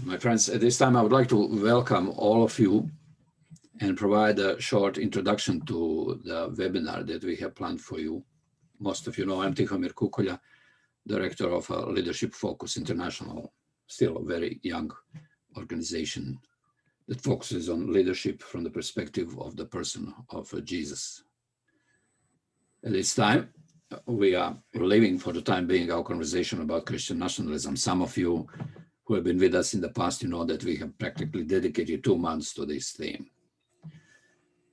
My friends, at this time I would like to welcome all of you and provide a short introduction to the webinar that we have planned for you. Most of you know I'm Tihomir Kukolja, Director of Leadership Focus International, still a very young organization that focuses on leadership from the perspective of the person of Jesus. At this time, we are leaving for the time being our conversation about Christian nationalism. Some of you who have been with us in the past, you know that we have practically dedicated 2 months to this theme.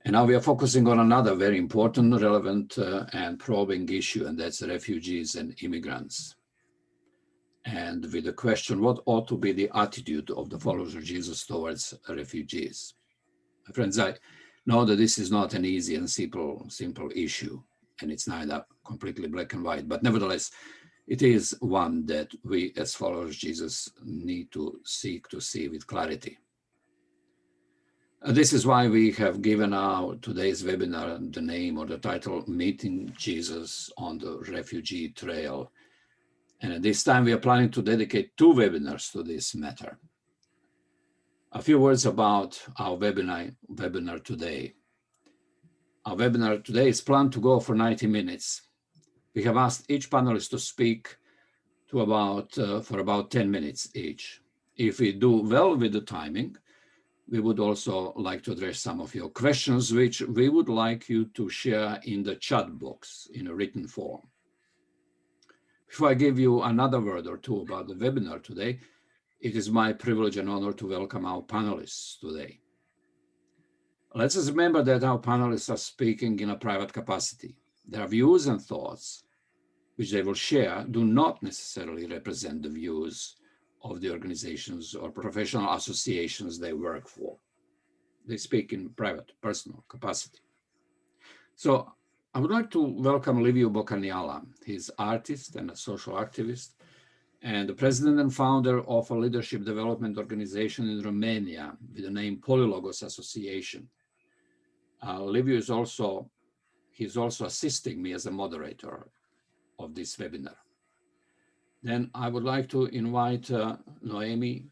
And now we are focusing on another very important, relevant, and probing issue, and that's refugees and immigrants. And with the question, what ought to be the attitude of the followers of Jesus towards refugees? My friends, I know that this is not an easy and simple issue, and it's neither completely black and white, but nevertheless, it is one that we as followers of Jesus need to seek to see with clarity. This is why we have given out today's webinar the name or the title, Meeting Jesus on the Refugee Trail. And at this time, we are planning to dedicate 2 webinars to this matter. A few words about our webinar today. Our webinar today is planned to go for 90 minutes. We have asked each panelist to speak for about 10 minutes each. If we do well with the timing, we would also like to address some of your questions, which we would like you to share in the chat box in a written form. Before I give you another word or two about the webinar today, it is my privilege and honor to welcome our panelists today. Let's just remember that our panelists are speaking in a private capacity. Their views and thoughts, which they will share, do not necessarily represent the views of the organizations or professional associations they work for. They speak in private, personal capacity. So I would like to welcome Liviu Bocaniala. He's an artist and a social activist, and the president and founder of a leadership development organization in Romania with the name Polylogos Association. Liviu is also assisting me as a moderator of this webinar. Then I would like to invite Noemi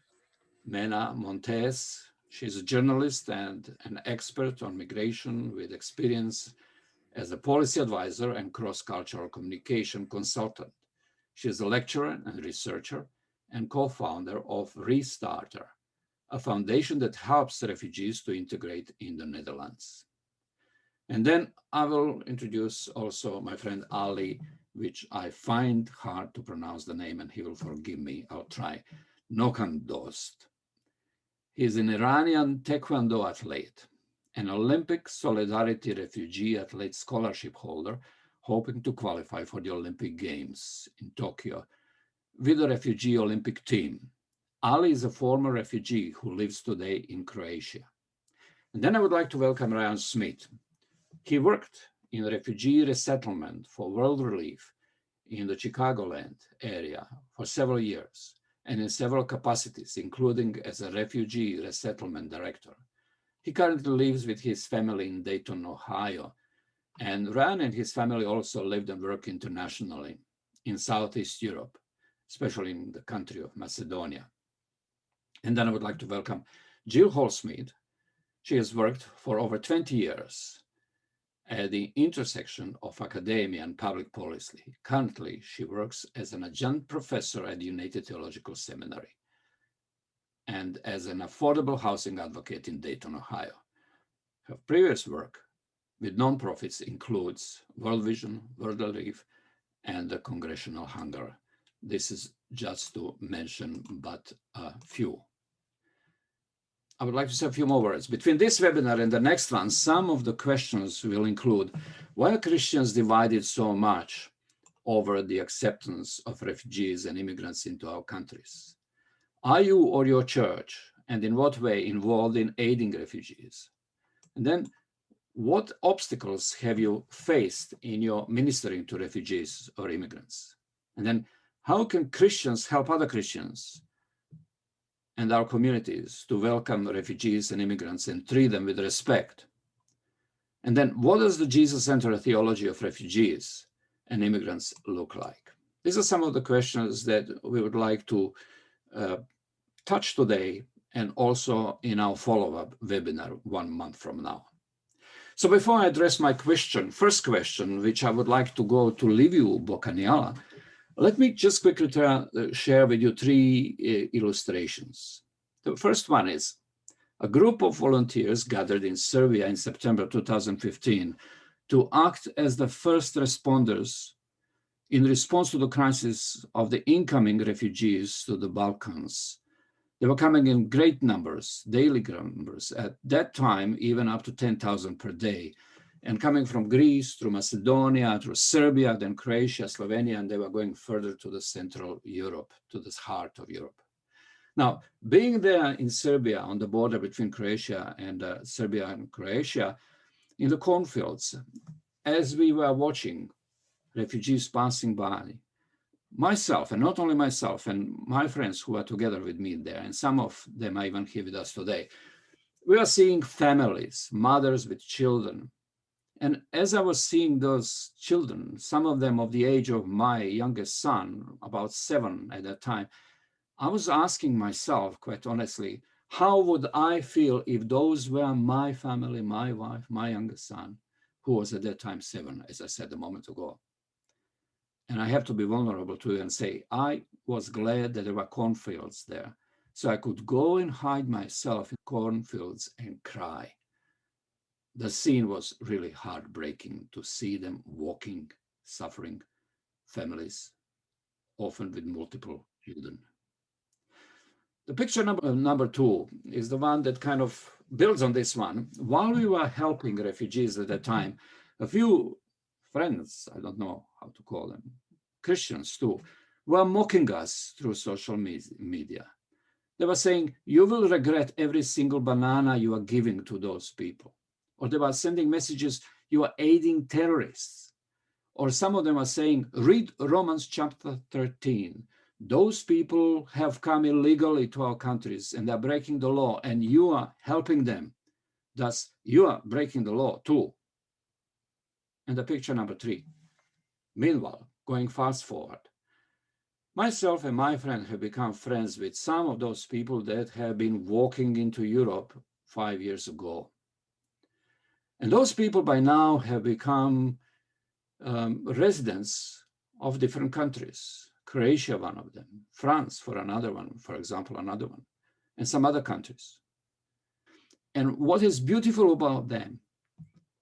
Mena Montes. She's a journalist and an expert on migration with experience as a policy advisor and cross-cultural communication consultant. She is a lecturer and researcher and co-founder of Restarter, a foundation that helps refugees to integrate in the Netherlands. And then I will introduce also my friend Ali, which I find hard to pronounce the name, and he will forgive me. I'll try. Naghondoost. He's an Iranian Taekwondo athlete, an Olympic Solidarity Refugee Athlete Scholarship holder, hoping to qualify for the Olympic Games in Tokyo with the Refugee Olympic team. Ali is a former refugee who lives today in Croatia. And then I would like to welcome Jyl Smith. He worked in refugee resettlement for World Relief in the Chicagoland area for several years and in several capacities, including as a refugee resettlement director. He currently lives with his family in Dayton, Ohio, and Jyl and his family also lived and work internationally in Southeast Europe, especially in the country of Macedonia. And then I would like to welcome Jyl Hall Smith. She has worked for over 20 years at the intersection of academia and public policy. Currently, she works as an adjunct professor at the United Theological Seminary and as an affordable housing advocate in Dayton, Ohio. Her previous work with nonprofits includes World Vision, World Relief, and the Congressional Hunger. This is just to mention but a few. I would like to say a few more words. Between this webinar and the next one, some of the questions will include, why are Christians divided so much over the acceptance of refugees and immigrants into our countries? Are you or your church, and in what way, involved in aiding refugees? And then, what obstacles have you faced in your ministering to refugees or immigrants? And then, how can Christians help other Christians and our communities to welcome refugees and immigrants and treat them with respect? And then, what does the Jesus-centered theology of refugees and immigrants look like? These are some of the questions that we would like to touch today and also in our follow-up webinar 1 month from now. So before I address my first question, which I would like to go to Liviu Bocaniala, let me just quickly share with you 3 illustrations. The first one is a group of volunteers gathered in Serbia in September 2015 to act as the first responders in response to the crisis of the incoming refugees to the Balkans. They were coming in great numbers, daily numbers, at that time, even up to 10,000 per day, and coming from Greece, through Macedonia, through Serbia, then Croatia, Slovenia, and they were going further to the Central Europe, to the heart of Europe. Now, being there in Serbia, on the border between Croatia and Serbia and Croatia, in the cornfields, as we were watching refugees passing by, myself, and not only myself, and my friends who are together with me there, and some of them are even here with us today, we are seeing families, mothers with children. And as I was seeing those children, some of them of the age of my youngest son, about 7 at that time, I was asking myself, quite honestly, how would I feel if those were my family, my wife, my youngest son, who was at that time 7, as I said a moment ago. And I have to be vulnerable to you and say, I was glad that there were cornfields there, so I could go and hide myself in cornfields and cry. The scene was really heartbreaking to see them walking, suffering, families, often with multiple children. The picture number 2 is the one that kind of builds on this one. While we were helping refugees at that time, a few friends, I don't know how to call them, Christians too, were mocking us through social media. They were saying, you will regret every single banana you are giving to those people. Or they were sending messages, you are aiding terrorists. Or some of them are saying, read Romans chapter 13. Those people have come illegally to our countries and they're breaking the law, and you are helping them. Thus, you are breaking the law too. And the picture number 3. Meanwhile, going fast forward, myself and my friend have become friends with some of those people that have been walking into Europe 5 years ago. And those people by now have become residents of different countries. Croatia, one of them, France for another one, for example, another one, and some other countries. And what is beautiful about them,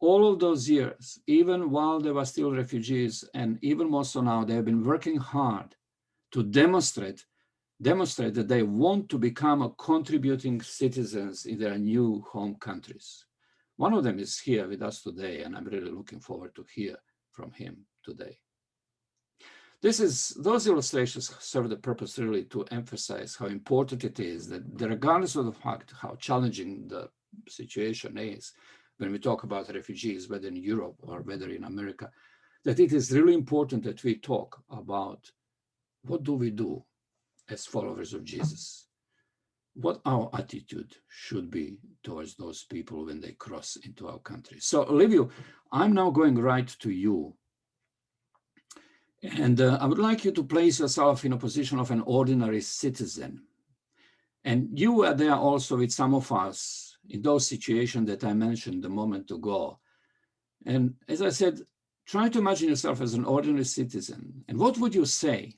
all of those years, even while they were still refugees, and even more so now, they have been working hard to demonstrate that they want to become a contributing citizens in their new home countries. One of them is here with us today, and I'm really looking forward to hear from him today. Those illustrations serve the purpose really to emphasize how important it is that regardless of the fact how challenging the situation is, when we talk about refugees, whether in Europe or whether in America, that it is really important that we talk about what do we do as followers of Jesus? What our attitude should be towards those people when they cross into our country. So, Liviu, I'm now going right to you. And I would like you to place yourself in a position of an ordinary citizen. And you were there also with some of us in those situations that I mentioned a moment ago. And as I said, try to imagine yourself as an ordinary citizen. And what would you say?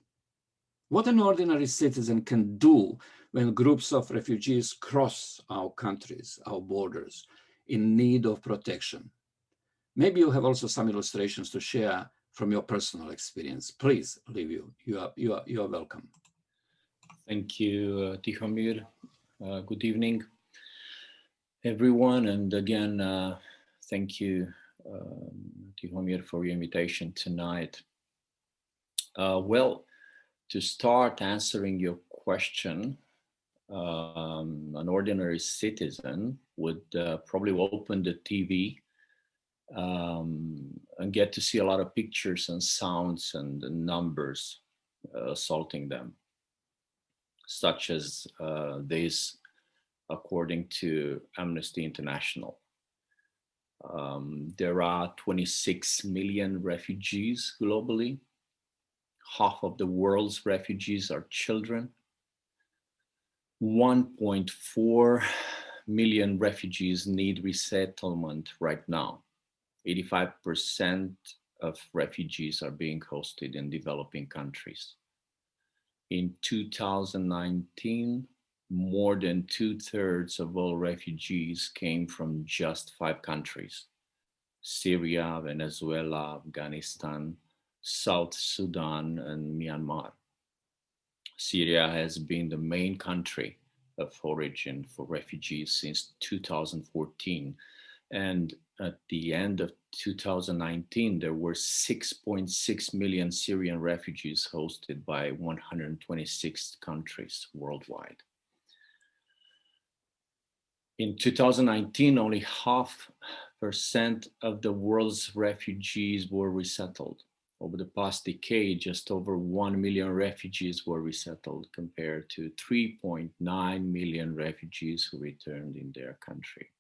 What an ordinary citizen can do when groups of refugees cross our countries, our borders, in need of protection. Maybe you have also some illustrations to share from your personal experience. Please, Liviu, you are welcome. Thank you, Tihomir. Good evening, everyone. And again, thank you, Tihomir, for your invitation tonight. Well, to start answering your question, an ordinary citizen would probably open the TV and get to see a lot of pictures and sounds and numbers assaulting them, such as this, according to Amnesty International. There are 26 million refugees globally. Half of the world's refugees are children. 1.4 million refugees need resettlement right now. 85% of refugees are being hosted in developing countries. In 2019, more than 2/3 of all refugees came from just 5 countries: Syria, Venezuela, Afghanistan, South Sudan, and Myanmar. Syria has been the main country of origin for refugees since 2014. And at the end of 2019, there were 6.6 million Syrian refugees hosted by 126 countries worldwide. In 2019, only 0.5% of the world's refugees were resettled. Over the past decade, just over 1 million refugees were resettled compared to 3.9 million refugees who returned in their country.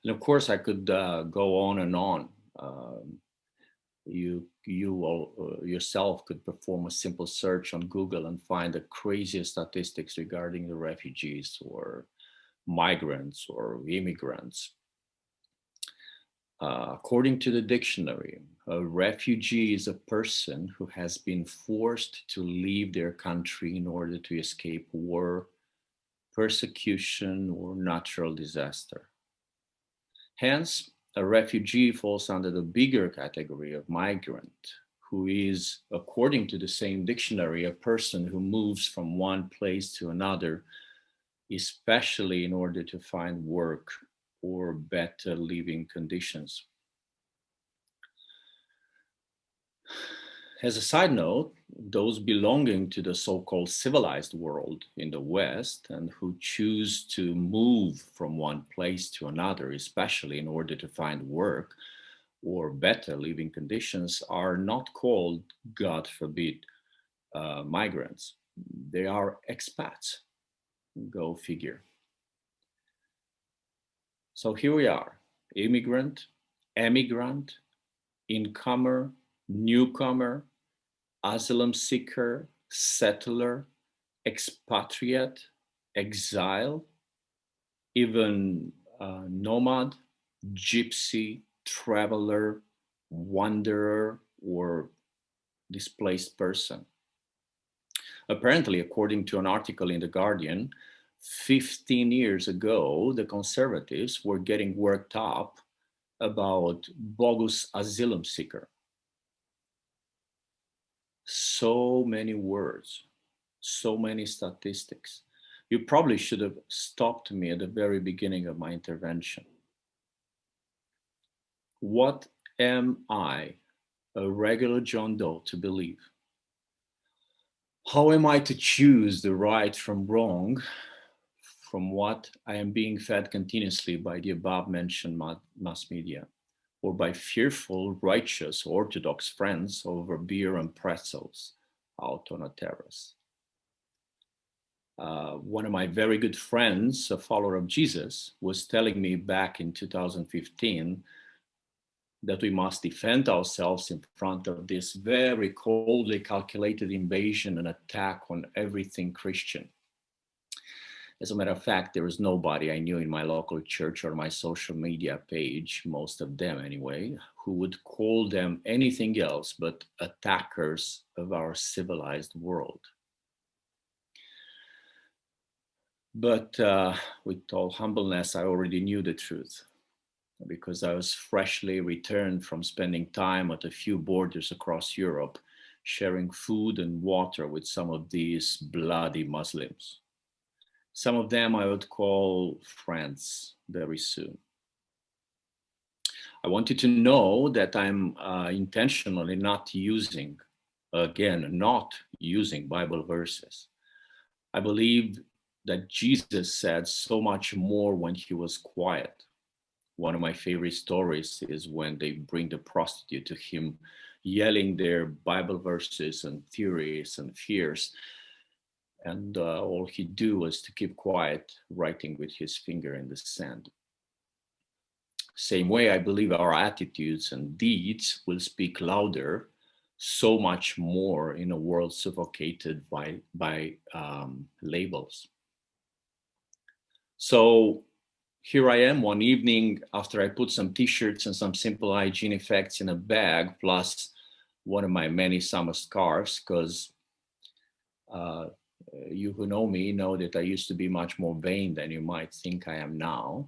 And of course, I could go on and on. You yourself could perform a simple search on Google and find the craziest statistics regarding the refugees or migrants or immigrants. According to the dictionary, a refugee is a person who has been forced to leave their country in order to escape war, persecution, or natural disaster. Hence, a refugee falls under the bigger category of migrant, who is, according to the same dictionary, a person who moves from one place to another, especially in order to find work or better living conditions. As a side note, those belonging to the so-called civilized world in the West and who choose to move from one place to another, especially in order to find work or better living conditions, are not called, God forbid, migrants. They are expats. Go figure. So here we are: immigrant, emigrant, incomer, newcomer, asylum seeker, settler, expatriate, exile, even nomad, gypsy, traveler, wanderer, or displaced person. Apparently, according to an article in The Guardian, 15 years ago, the conservatives were getting worked up about bogus asylum seeker. So many words, so many statistics. You probably should have stopped me at the very beginning of my intervention. What am I, a regular John Doe, to believe? How am I to choose the right from wrong from what I am being fed continuously by the above mentioned mass media, or by fearful, righteous, orthodox friends over beer and pretzels out on a terrace? One of my very good friends, a follower of Jesus, was telling me back in 2015 that we must defend ourselves in front of this very coldly calculated invasion and attack on everything Christian. As a matter of fact, there was nobody I knew in my local church or my social media page, most of them anyway, who would call them anything else but attackers of our civilized world. But with all humbleness, I already knew the truth, because I was freshly returned from spending time at a few borders across Europe, sharing food and water with some of these bloody Muslims. Some of them I would call friends very soon. I want you to know that I'm intentionally not using Bible verses. I believe that Jesus said so much more when he was quiet. One of my favorite stories is when they bring the prostitute to him, yelling their Bible verses and theories and fears. And all he'd do was to keep quiet, writing with his finger in the sand. Same way, I believe our attitudes and deeds will speak louder, so much more in a world suffocated by labels. So here I am one evening after I put some t-shirts and some simple hygiene effects in a bag, plus one of my many summer scarves, because you who know me know that I used to be much more vain than you might think I am now.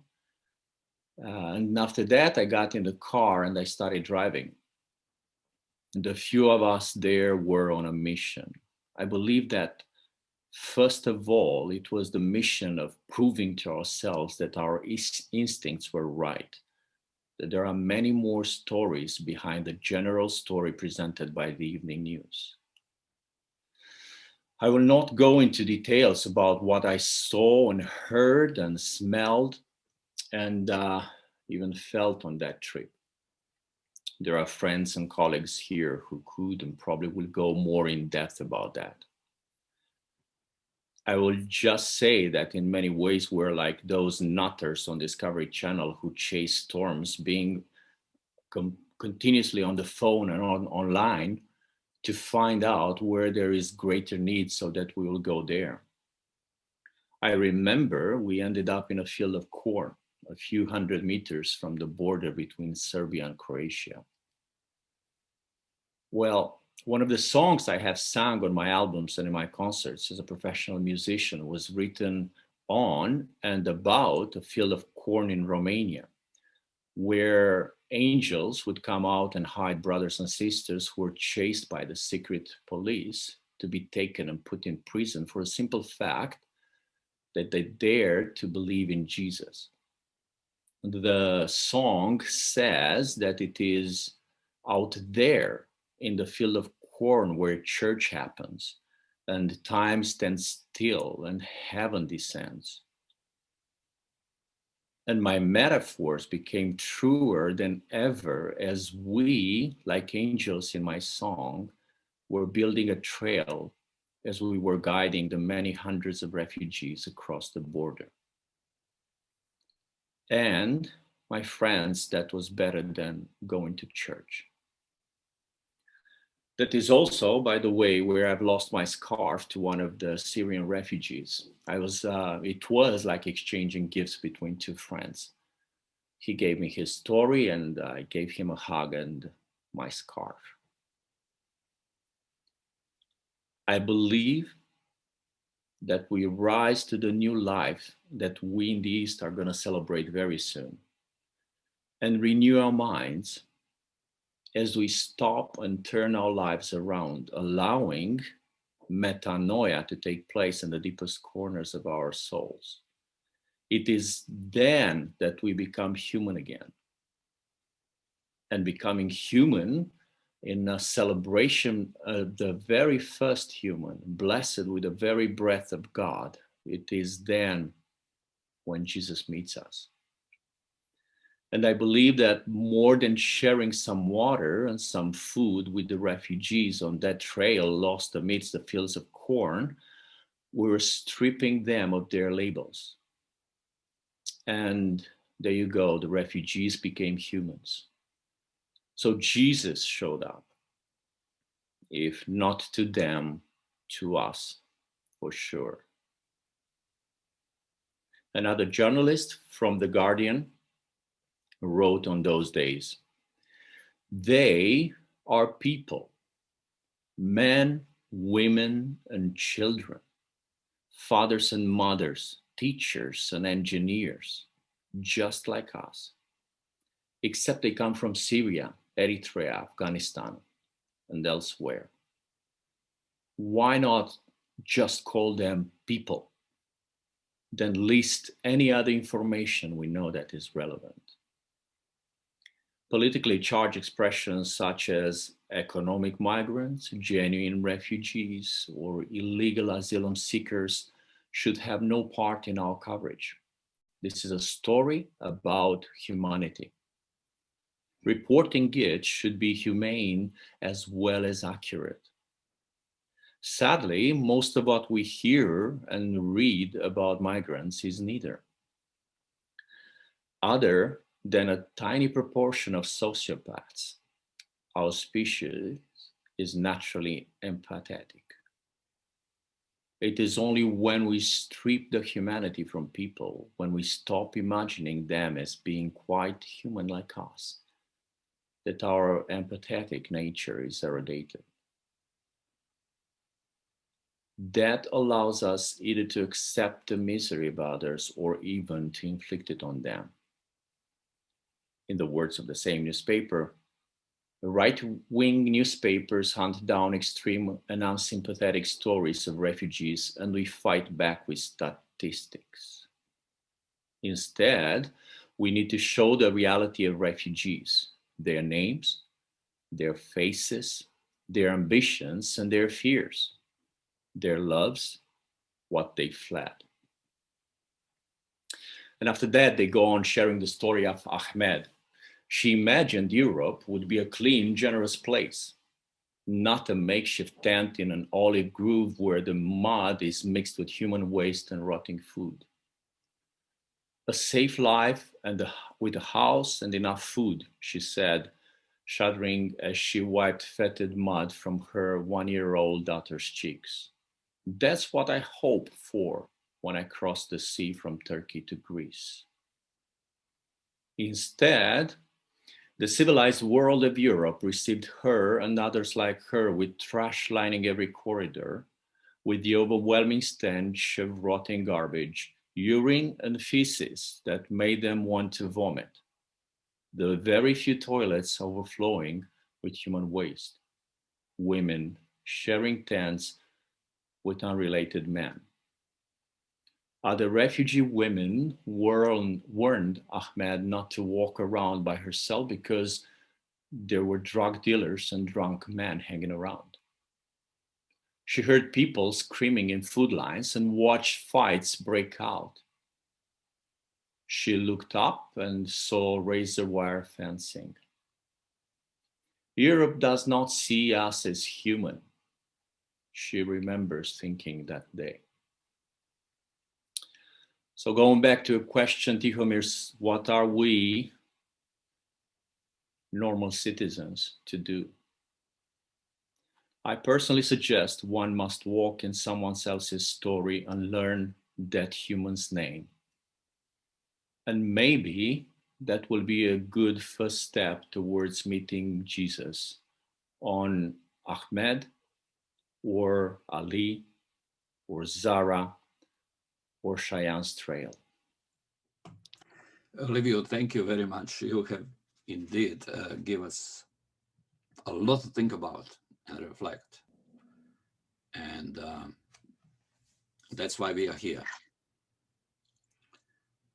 And after that, I got in the car and I started driving. The few of us there were on a mission. I believe that first of all, it was the mission of proving to ourselves that our instincts were right, that there are many more stories behind the general story presented by the evening news. I will not go into details about what I saw and heard and smelled and even felt on that trip. There are friends and colleagues here who could and probably will go more in depth about that. I will just say that in many ways we're like those nutters on Discovery Channel who chase storms, being continuously on the phone and online to find out where there is greater need so that we will go there. I remember we ended up in a field of corn, a few hundred meters from the border between Serbia and Croatia. Well, one of the songs I have sung on my albums and in my concerts as a professional musician was written on and about a field of corn in Romania, where angels would come out and hide brothers and sisters who were chased by the secret police to be taken and put in prison for a simple fact that they dared to believe in Jesus. The song says that it is out there in the field of corn where church happens and time stands still and heaven descends. And my metaphors became truer than ever as we, like angels in my song, were building a trail as we were guiding the many hundreds of refugees across the border. And my friends, that was better than going to church. That is also, by the way, where I've lost my scarf to one of the Syrian refugees. It was like exchanging gifts between two friends. He gave me his story and I gave him a hug and my scarf. I believe that we rise to the new life that we in the East are going to celebrate very soon and renew our minds as we stop and turn our lives around, allowing metanoia to take place in the deepest corners of our souls. It is then that we become human again. And becoming human in a celebration of the very first human, blessed with the very breath of God, it is then when Jesus meets us. And I believe that more than sharing some water and some food with the refugees on that trail lost amidst the fields of corn, we were stripping them of their labels. And there you go, the refugees became humans. So Jesus showed up, if not to them, to us, for sure. Another journalist from The Guardian wrote on those days, they are people, men, women, and children, fathers and mothers, teachers and engineers, just like us, except they come from Syria, Eritrea, Afghanistan, and elsewhere. Why not just call them people, then list any other information we know that is relevant? Politically charged expressions such as economic migrants, genuine refugees, or illegal asylum seekers should have no part in our coverage. This is a story about humanity. Reporting it should be humane as well as accurate. Sadly, most of what we hear and read about migrants is neither. Other than a tiny proportion of sociopaths, our species is naturally empathetic. It is only when we strip the humanity from people, when we stop imagining them as being quite human like us, that our empathetic nature is eroded. That allows us either to accept the misery of others or even to inflict it on them. In the words of the same newspaper, the right-wing newspapers hunt down extreme and unsympathetic stories of refugees, and we fight back with statistics. Instead, we need to show the reality of refugees, their names, their faces, their ambitions, and their fears, their loves, what they fled. And after that, they go on sharing the story of Ahmed. She imagined Europe would be a clean, generous place, not a makeshift tent in an olive grove where the mud is mixed with human waste and rotting food. A safe life with a house and enough food, she said, shuddering as she wiped fetid mud from her 1-year-old daughter's cheeks. That's what I hope for when I cross the sea from Turkey to Greece. Instead, the civilized world of Europe received her and others like her with trash lining every corridor, with the overwhelming stench of rotting garbage, urine and feces that made them want to vomit. The very few toilets overflowing with human waste. Women sharing tents with unrelated men. Other refugee women warned Ahmed not to walk around by herself because there were drug dealers and drunk men hanging around. She heard people screaming in food lines and watched fights break out. She looked up and saw razor wire fencing. Europe does not see us as human, she remembers thinking that day. So going back to a question, Tihomir, what are we normal citizens to do? I personally suggest one must walk in someone else's story and learn that human's name. And maybe that will be a good first step towards meeting Jesus on Ahmed or Ali or Zara or Cheyenne's trail. Liviu, thank you very much. You have indeed given us a lot to think about and reflect. And that's why we are here.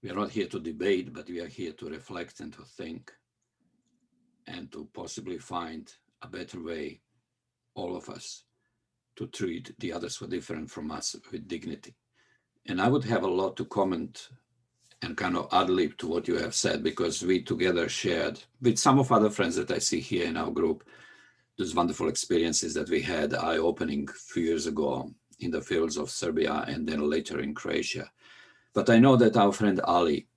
We are not here to debate, but we are here to reflect and to think and to possibly find a better way, all of us, to treat the others who are different from us with dignity. And I would have a lot to comment and kind of ad-lib to what you have said, because we together shared with some of other friends that I see here in our group, those wonderful experiences that we had eye-opening a few years ago in the fields of Serbia and then later in Croatia. But I know that our friend Ali,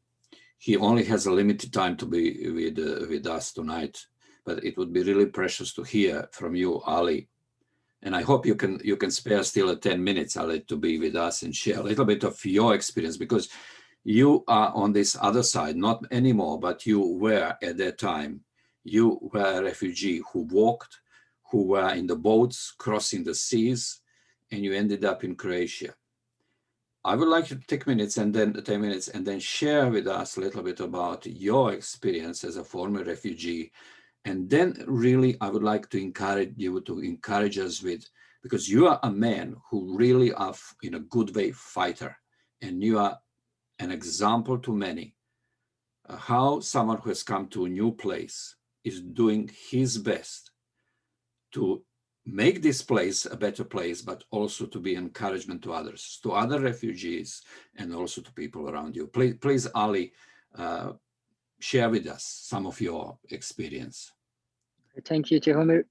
he only has a limited time to be with us tonight, but it would be really precious to hear from you, Ali. And I hope you can spare still 10 minutes, Ali, to be with us and share a little bit of your experience, because you are on this other side, not anymore, but you were at that time. You were a refugee who walked, who were in the boats crossing the seas, and you ended up in Croatia. I would like you to take 10 minutes and then share with us a little bit about your experience as a former refugee. And then really, I would like to encourage us with, because you are a man who really are in a good way fighter, and you are an example to many, how someone who has come to a new place is doing his best to make this place a better place, but also to be encouragement to others, to other refugees, and also to people around you. Please, Ali, share with us some of your experience. Thank you, Tihomir.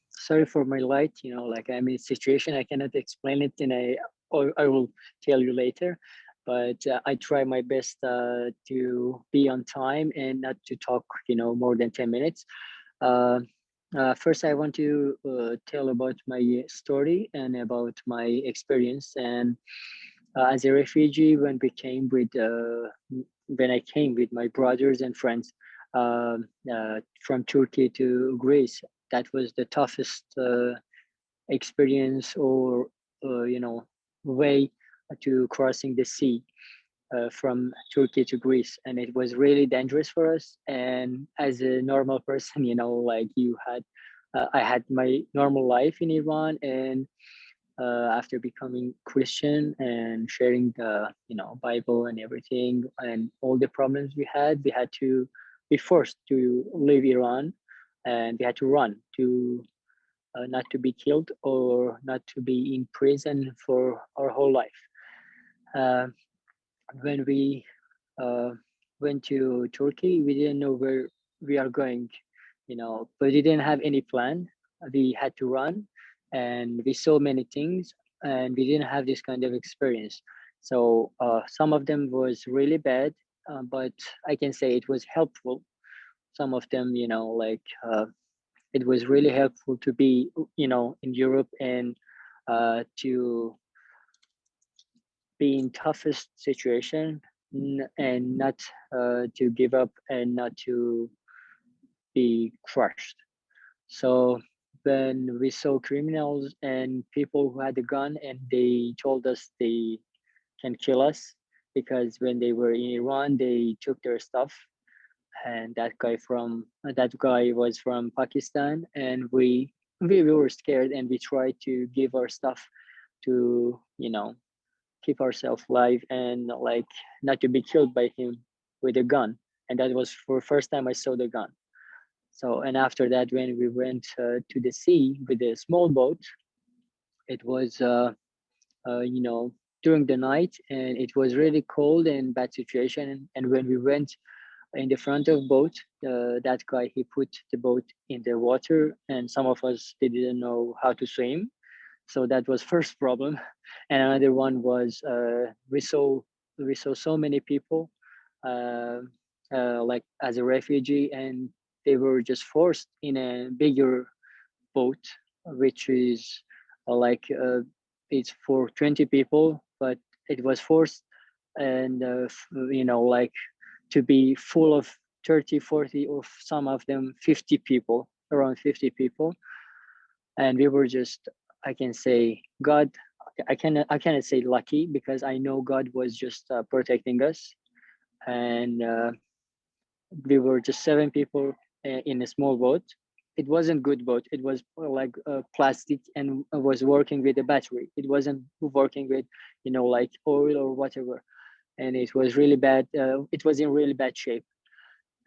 Sorry for my light. Like I'm in a situation I cannot explain it or I will tell you later. But I try my best to be on time and not to talk, more than 10 minutes. First, I want to tell about my story and about my experience. And as a refugee, when I came with my brothers and friends from Turkey to Greece, that was the toughest experience or way to crossing the sea from Turkey to Greece, and it was really dangerous for us. And as a normal person, like I had my normal life in Iran, and after becoming Christian and sharing the Bible and everything, and all the problems we had to be forced to leave Iran, and we had to run to not to be killed or not to be in prison for our whole life. Uh, when we uh, went to Turkey, we didn't know where we are going, but we didn't have any plan. We had to run, and we saw many things, and we didn't have this kind of experience. So some of them was really bad, but I can say it was helpful. Some of them, it was really helpful to be, in Europe and to be in toughest situation and not to give up and not to be crushed. So when we saw criminals and people who had a gun and they told us they can kill us because when they were in Iran they took their stuff, and that guy was from Pakistan, and we were scared and we tried to give our stuff to keep ourselves alive and like not to be killed by him with a gun. And that was for first time I saw the gun. So and after that, when we went to the sea with a small boat, it was during the night, and it was really cold and bad situation. And when we went in the front of boat, that guy he put the boat in the water, and some of us they didn't know how to swim. So that was first problem. And another one was we saw so many people uh, like as a refugee, and they were just forced in a bigger boat, which is like it's for 20 people, but it was forced, and like to be full of 30, 40, or some of them 50 people, around 50 people. And we were just, I can say God, I cannot say lucky, because I know God was just protecting us. And we were just 7 people in a small boat. It wasn't good boat. It was like plastic, and was working with a battery. It wasn't working with like oil or whatever. And it was really bad. It was in really bad shape.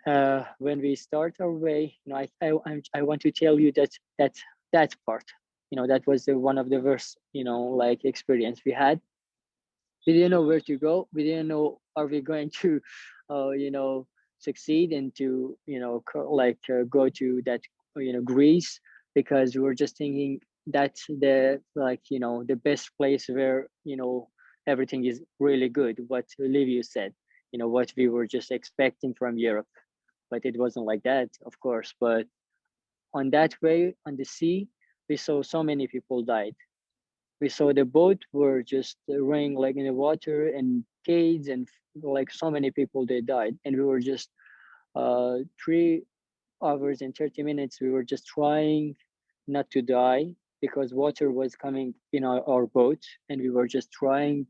When we start our way, I want to tell you that part, that was one of the worst, like experience we had. We didn't know where to go. We didn't know, are we going to, succeed and to, go to that, Greece, because we were just thinking that's the, like, the best place where, everything is really good. What Liviu said, what we were just expecting from Europe, but it wasn't like that, of course. But on that way, on the sea, we saw so many people died. We saw the boat were just running like in the water, and kids, and like so many people they died. And we were just 3 hours and 30 minutes. We were just trying not to die because water was coming in our boat, and we were just trying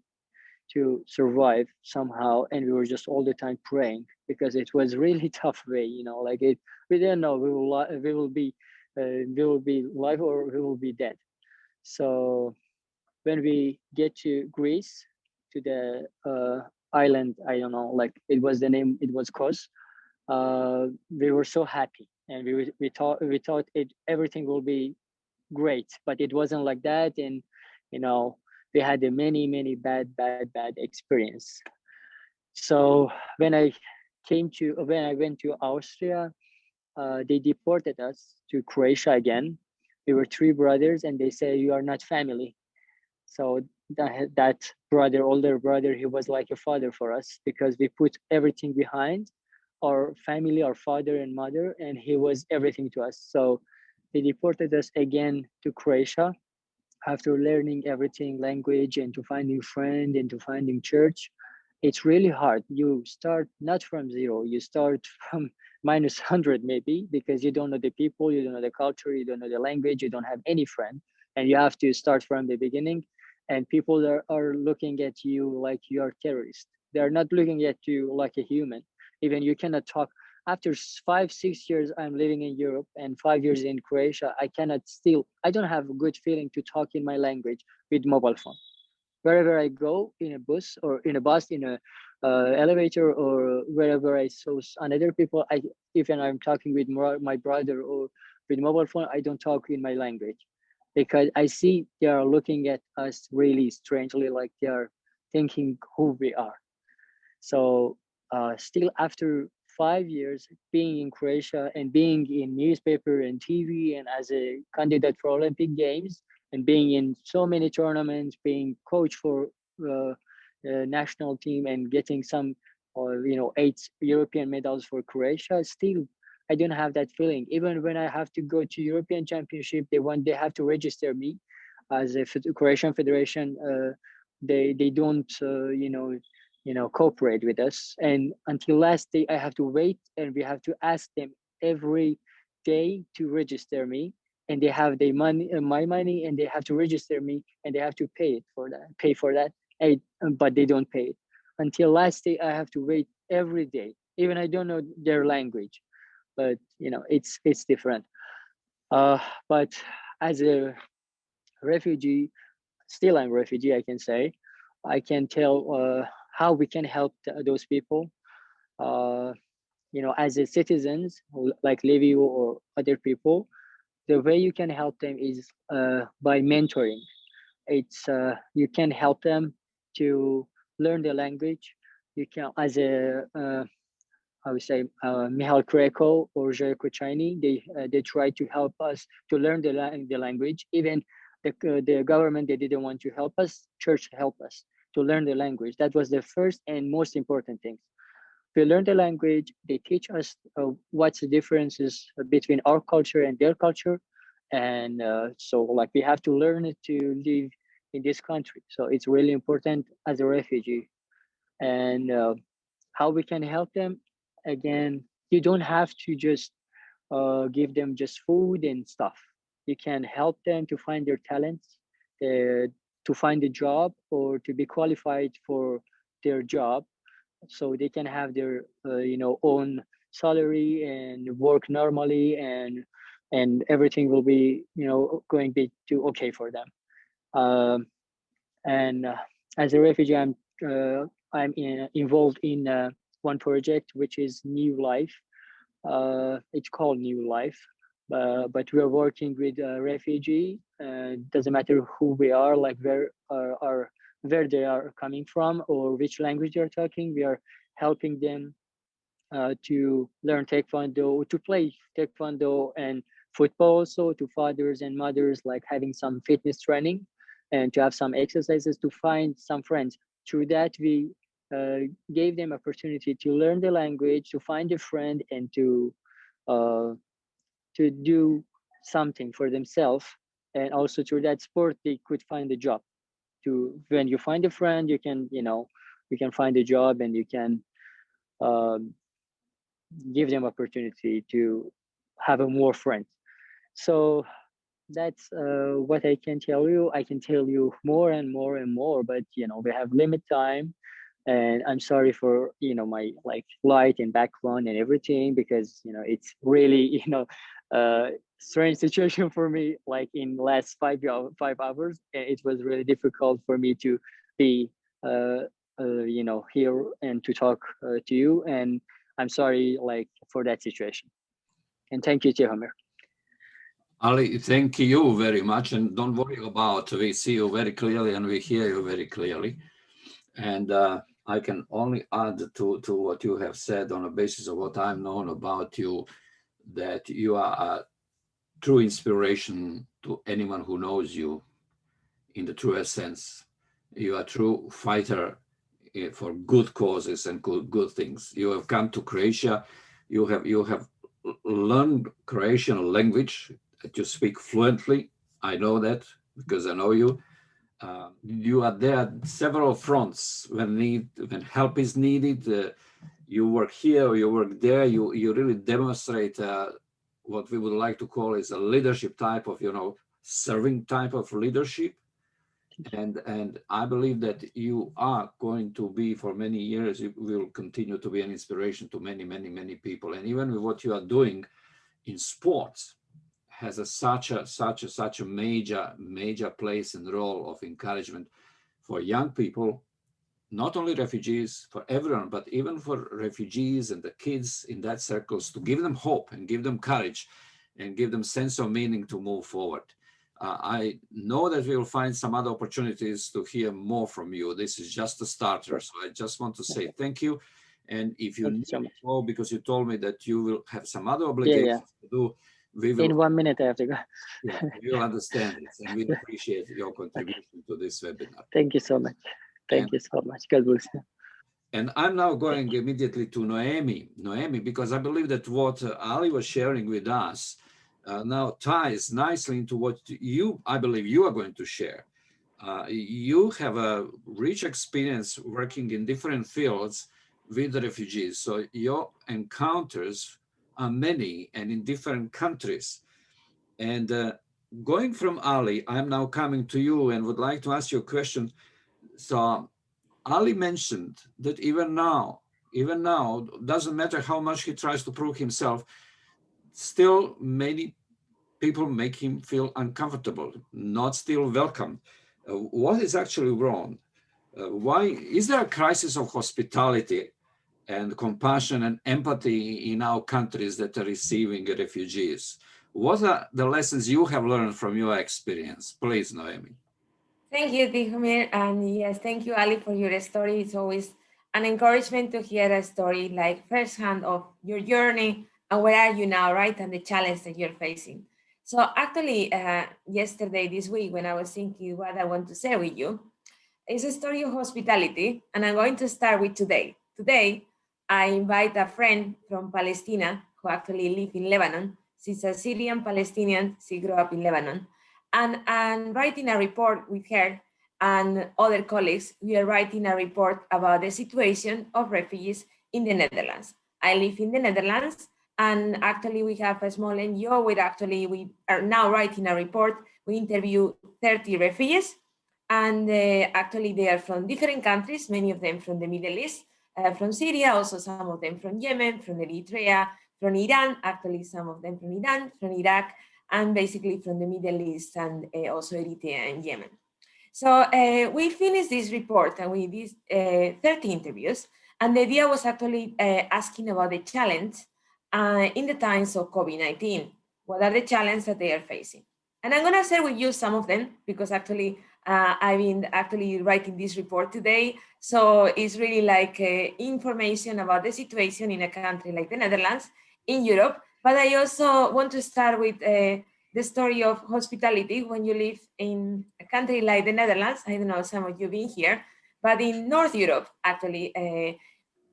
to survive somehow. And we were just all the time praying, because it was really tough way, like it, we didn't know we will be alive or we will be dead. So when we get to Greece, to the island, I don't know, like it was the name, it was Kos. We were so happy, and we thought everything will be great, but it wasn't like that. And you know we had a many bad experience. So when I went to Austria, they deported us to Croatia again. We were 3 brothers, and they say you are not family. So that brother, older brother, he was like a father for us, because we put everything behind, our family, our father and mother, and he was everything to us. So they deported us again to Croatia after learning everything, language, and to finding friend and to finding church. It's really hard. You start not from zero, you start from minus 100 maybe, because you don't know the people, you don't know the culture, you don't know the language, you don't have any friend, and you have to start from the beginning. And people are looking at you like you are terrorist. They're not looking at you like a human. Even you cannot talk. After 5 6 years I'm living in Europe and 5 years in Croatia, I don't have a good feeling to talk in my language with mobile phone. Wherever I go, in a bus or in a bus, in a elevator, or wherever I saw another people, even I'm talking with my brother or with mobile phone, I don't talk in my language, because I see they are looking at us really strangely, like they are thinking who we are. So still after 5 years being in Croatia and being in newspaper and TV and as a candidate for Olympic Games and being in so many tournaments, being coach for national team and getting some, 8 European medals for Croatia, still I don't have that feeling. Even when I have to go to European Championship, they have to register me as a Croatian Federation. They don't cooperate with us, and until last day I have to wait, and we have to ask them every day to register me, and they have the money, my money, and they have to register me, and they have to pay for that, but they don't pay it. Until last day I have to wait every day, even I don't know their language. But it's different. But as a refugee, still I'm a refugee, I can say. I can tell how we can help those people. Uh, as a citizens like Liviu or other people, the way you can help them is by mentoring. It's you can help them to learn the language. You can, as a I would say Mihaela Kovacs or Jyl Hall, they try to help us to learn the language. Even the government, they didn't want to help us. Church help us to learn the language. That was the first and most important thing. We learn the language. They teach us what's the differences between our culture and their culture, and so like we have to learn it to live in this country. So it's really important as a refugee. And how we can help them, again, you don't have to just give them just food and stuff. You can help them to find their talents, to find a job, or to be qualified for their job, so they can have their own salary and work normally, and everything will be going to okay for them. And as a refugee, I'm involved in one project which is New Life. It's called New Life, but we are working with refugee. Doesn't matter who we are, like where they are coming from or which language they are talking. We are helping them to learn taekwondo, to play taekwondo and football, also to fathers and mothers, like having some fitness training and to have some exercises, to find some friends. Through that, we gave them opportunity to learn the language, to find a friend, and uh, to do something for themselves. And also through that sport, they could find a job. To when you find a friend, you can find a job, and you can um, give them opportunity to have a more friends. So that's what I can tell you. I can tell you more and more and more, but we have limit time, and I'm sorry for my like light and background and everything, because it's really strange situation for me. Like in last 5 hours, it was really difficult for me to be here and to talk to you, and I'm sorry like for that situation. And thank you, Tihomir. Ali, thank you very much, and don't worry about, we see you very clearly and we hear you very clearly. And I can only add to what you have said on the basis of what I've known about you, that you are a true inspiration to anyone who knows you in the truest sense. You are a true fighter for good causes and good things. You have come to Croatia. You have learned Croatian language that you speak fluently. I know that because I know you. You are there at several fronts when help is needed. You work here or you work there. You really demonstrate what we would like to call is a leadership type of, serving type of leadership. And I believe that you are going to be, for many years, you will continue to be an inspiration to many, many, many people. And even with what you are doing in sports, has such a major place and role of encouragement for young people, not only refugees, for everyone, but even for refugees and the kids in that circles, to give them hope and give them courage and give them sense of meaning to move forward. I know that we will find some other opportunities to hear more from you. This is just a starter. So I just want to say thank you. And if you need to go, because you told me that you will have some other obligations to do, we will. In 1 minute I have to go. Yeah, we will understand this, and we appreciate your contribution to this webinar. Thank you so much. Thank you so much. God bless you. And I'm now going immediately to Noemi. Noemi, because I believe that what Ali was sharing with us now ties nicely into what I believe you are going to share. You have a rich experience working in different fields with the refugees. So your encounters are many and in different countries. And going from Ali, I'm now coming to you and would like to ask you a question. So Ali mentioned that even now, doesn't matter how much he tries to prove himself, still many people make him feel uncomfortable, not still welcome. What is actually wrong? Why is there a crisis of hospitality and compassion and empathy in our countries that are receiving refugees? What are the lessons you have learned from your experience? Please, Noemi. Thank you, Tihomir. And yes, thank you, Ali, for your story. It's always an encouragement to hear a story like firsthand of your journey and where are you now, right? And the challenge that you're facing. So actually, yesterday, this week, when I was thinking what I want to share with you, it's a story of hospitality. And I'm going to start with today. Today, I invite a friend from Palestine who actually lives in Lebanon. She's a Syrian Palestinian. She grew up in Lebanon. And writing a report with her and other colleagues, we are writing a report about the situation of refugees in the Netherlands. I live in the Netherlands, and actually we have a small NGO where we are now writing a report. We interview 30 refugees, and actually they are from different countries, many of them from the Middle East, from Syria, also some of them from Yemen, from Eritrea, from Iran, actually some of them from Iran, from Iraq, and basically from the Middle East and also Eritrea and Yemen. So we finished this report and we did 30 interviews. And the idea was actually asking about the challenge in the times of COVID-19. What are the challenges that they are facing? And I'm gonna share with you some of them because actually I've been writing this report today. So it's really like information about the situation in a country like the Netherlands, in Europe. But I also want to start with the story of hospitality when you live in a country like the Netherlands. I don't know, some of you been here, but in North Europe, actually,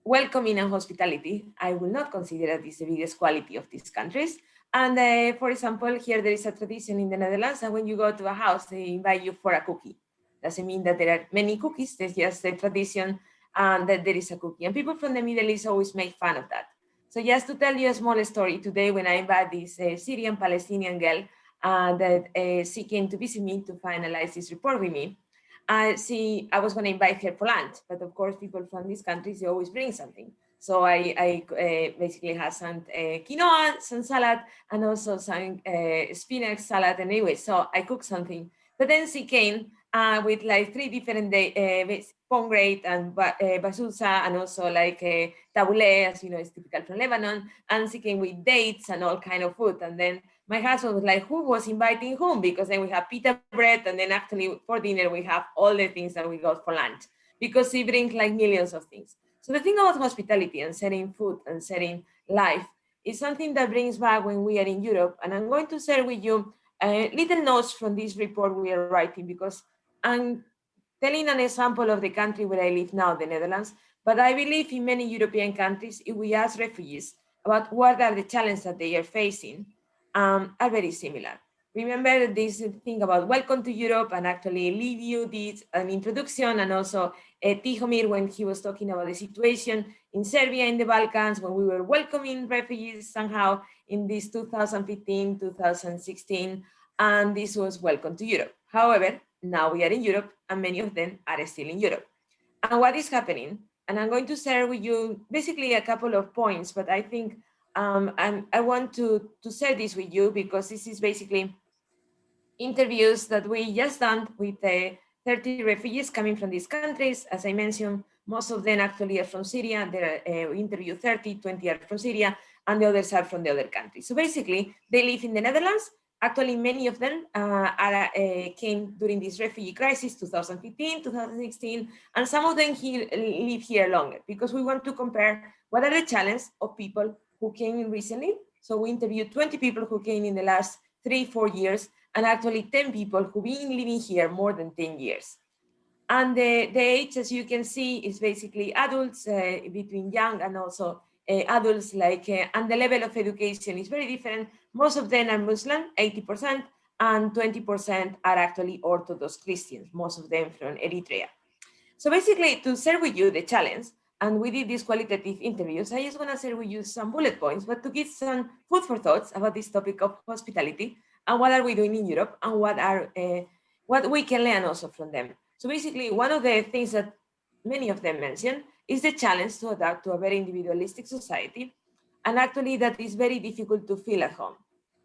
welcoming and hospitality, I will not consider that is the biggest quality of these countries. And for example, here there is a tradition in the Netherlands, and when you go to a house, they invite you for a cookie. Doesn't mean that there are many cookies, there's just a tradition that there is a cookie. And people from the Middle East always make fun of that. So just to tell you a small story, today when I invite this Syrian Palestinian girl that she came to visit me to finalize this report with me, I was going to invite her for lunch, but of course people from these countries, they always bring something. So I basically had some quinoa, some salad, and also some spinach salad anyway. So I cooked something. But then she came with like 3 different pomegranate and basousa, and also like tabbouleh, as you know, is typical from Lebanon. And she came with dates and all kind of food. And then my husband was like, who was inviting whom? Because then we have pita bread, and then actually for dinner we have all the things that we got for lunch, because she brings like millions of things. So the thing about hospitality and sharing food and sharing life is something that brings back when we are in Europe. And I'm going to share with you little notes from this report we are writing, because I'm telling an example of the country where I live now, the Netherlands, but I believe in many European countries, if we ask refugees about what are the challenges that they are facing, are very similar. Remember this thing about welcome to Europe, and actually Liviu did an introduction, and also Tihomir when he was talking about the situation in Serbia, in the Balkans, when we were welcoming refugees somehow in this 2015, 2016, and this was welcome to Europe. However, now we are in Europe and many of them are still in Europe. And what is happening? And I'm going to share with you basically a couple of points, but I think I want to share this with you because this is basically interviews that we just done with 30 refugees coming from these countries. As I mentioned, most of them actually are from Syria. We interviewed 30, 20 are from Syria, and the others are from the other countries. So basically, they live in the Netherlands. Actually, many of them came during this refugee crisis, 2015, 2016, and some of them live here longer because we want to compare what are the challenges of people who came in recently. So we interviewed 20 people who came in the last 3-4 years, and actually 10 people who've been living here more than 10 years. And the age, as you can see, is basically adults between young and also adults, and the level of education is very different. Most of them are Muslim, 80%, and 20% are actually Orthodox Christians, most of them from Eritrea. So basically, to share with you the challenge, and we did these qualitative interviews, I just want to share with you some bullet points, but to give some food for thoughts about this topic of hospitality and what are we doing in Europe and what we can learn also from them. So basically, one of the things that many of them mention is the challenge to adapt to a very individualistic society, and actually that is very difficult to feel at home.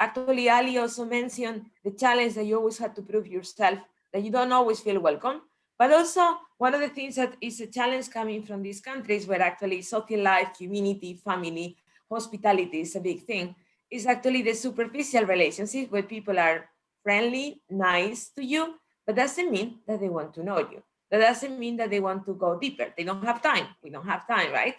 Actually, Ali also mentioned the challenge that you always have to prove yourself, that you don't always feel welcome, but also one of the things that is a challenge coming from these countries where actually social life, community, family, hospitality is a big thing, is actually the superficial relationships where people are friendly, nice to you, but doesn't mean that they want to know you. That doesn't mean that they want to go deeper. They don't have time. We don't have time, right?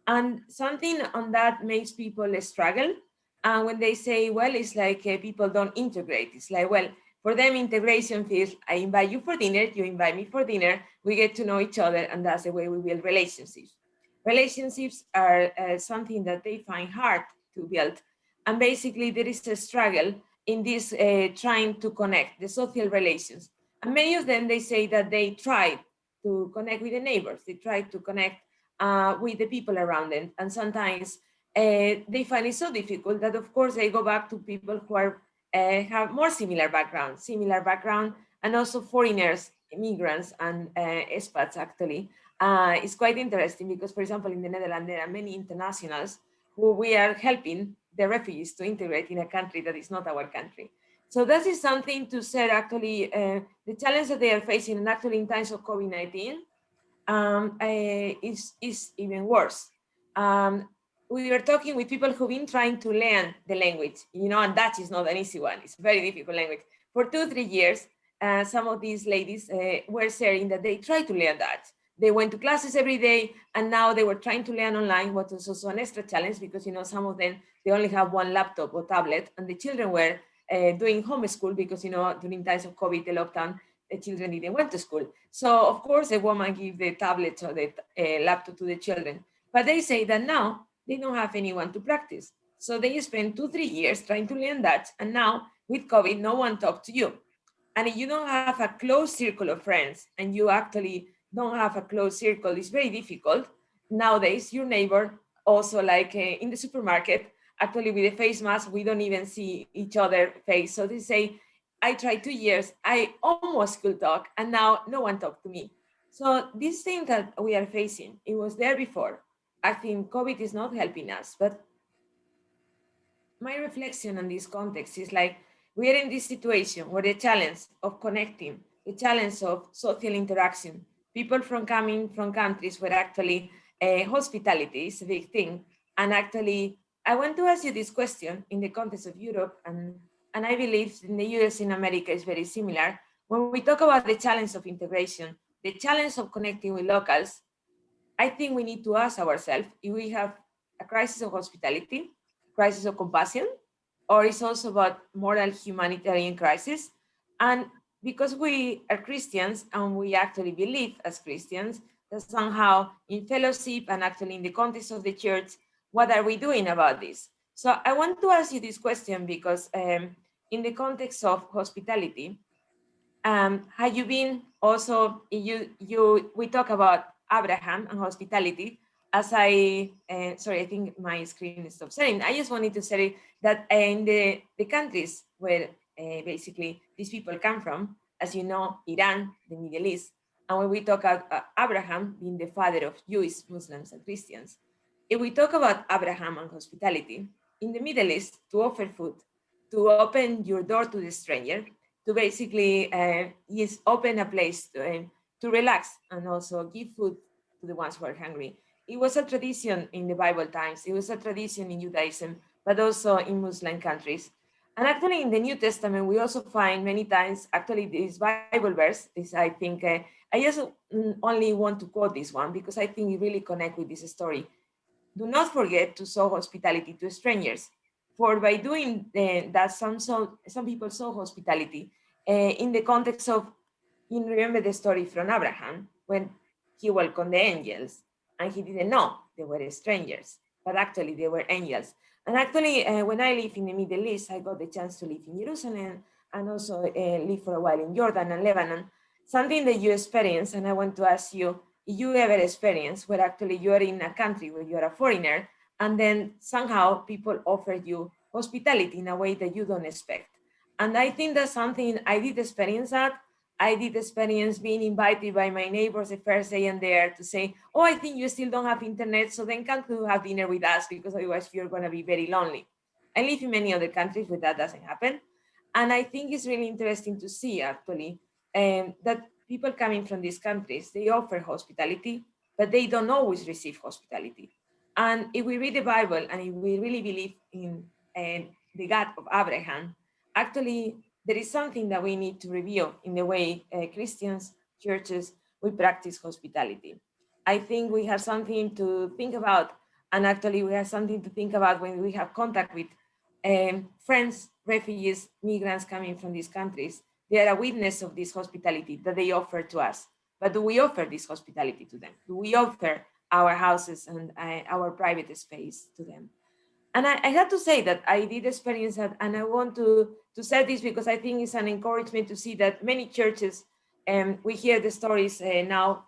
And something on that makes people struggle. And when they say, well, it's like people don't integrate. It's like, well, for them, integration feels I invite you for dinner, you invite me for dinner, we get to know each other, and that's the way we build relationships. Relationships are something that they find hard to build. And basically, there is a struggle in this trying to connect the social relations. And many of them, they say that they try to connect with the neighbors, they try to connect with the people around them. And sometimes they find it so difficult that, of course, they go back to people who are have more similar background, and also foreigners, immigrants, and expats actually. It's quite interesting because, for example, in the Netherlands, there are many internationals who we are helping the refugees to integrate in a country that is not our country. So that is something to say actually the challenge that they are facing, and actually in times of COVID-19 is even worse. We were talking with people who've been trying to learn the language, and Dutch is not an easy one. It's a very difficult language. For 2-3 years, some of these ladies were sharing that they tried to learn Dutch. They went to classes every day, and now they were trying to learn online, what was also an extra challenge because, some of them, they only have one laptop or tablet, and the children were doing homeschool because, during times of COVID, the lockdown, the children didn't went to school. So, of course, the woman gave the tablet or the laptop to the children. But they say that now they don't have anyone to practice. So they spend 2-3 years trying to learn that. And now with COVID, no one talks to you. And if you don't have a close circle of friends and you actually don't have a close circle, it's very difficult. Nowadays, your neighbor also in the supermarket, actually with a face mask, we don't even see each other face. So they say, I tried 2 years, I almost could talk, and now no one talked to me. So this thing that we are facing, it was there before. I think COVID is not helping us, but my reflection on this context is we are in this situation where the challenge of connecting, the challenge of social interaction, people coming from countries where actually hospitality is a big thing. And actually, I want to ask you this question in the context of Europe, and I believe in the US, in America is very similar. When we talk about the challenge of integration, the challenge of connecting with locals, I think we need to ask ourselves if we have a crisis of hospitality, crisis of compassion, or it's also about moral humanitarian crisis. And because we are Christians and we actually believe as Christians that somehow in fellowship and actually in the context of the church, what are we doing about this? So I want to ask you this question because in the context of hospitality, have you been also, we talk about Abraham and hospitality as sorry, I think my screen stopped sharing. I just wanted to say that in the countries where basically these people come from, as you know, Iran, the Middle East, and when we talk about Abraham being the father of Jews, Muslims, and Christians, if we talk about Abraham and hospitality, in the Middle East, to offer food, to open your door to the stranger, to basically yes, open a place to relax and also give food to the ones who are hungry. It was a tradition in the Bible times. It was a tradition in Judaism, but also in Muslim countries. And actually, in the New Testament, we also find many times, actually, this Bible verse, this I think, I just only want to quote this one because I think it really connects with this story. Do not forget to show hospitality to strangers, for by doing that, some people show hospitality in the context of, you remember the story from Abraham when he welcomed the angels and he didn't know they were strangers, but actually they were angels. And actually, when I live in the Middle East, I got the chance to live in Jerusalem and also live for a while in Jordan and Lebanon. Something that you experience, and I want to ask you, if you ever experience where actually you are in a country where you are a foreigner, and then somehow people offer you hospitality in a way that you don't expect. And I think that's something I did experience that. I did experience being invited by my neighbors the first day and there to say, oh, I think you still don't have internet, so then can't you have dinner with us because otherwise you're going to be very lonely. I live in many other countries where that doesn't happen. And I think it's really interesting to see actually that people coming from these countries, they offer hospitality, but they don't always receive hospitality. And if we read the Bible and if we really believe in the God of Abraham, actually there is something that we need to review in the way Christians, churches, we practice hospitality. I think we have something to think about, and actually we have something to think about when we have contact with friends, refugees, migrants coming from these countries. They are a witness of this hospitality that they offer to us. But do we offer this hospitality to them? Do we offer our houses and our private space to them? And I had to say that I did experience that, and I want to say this because I think it's an encouragement to see that many churches, we hear the stories now.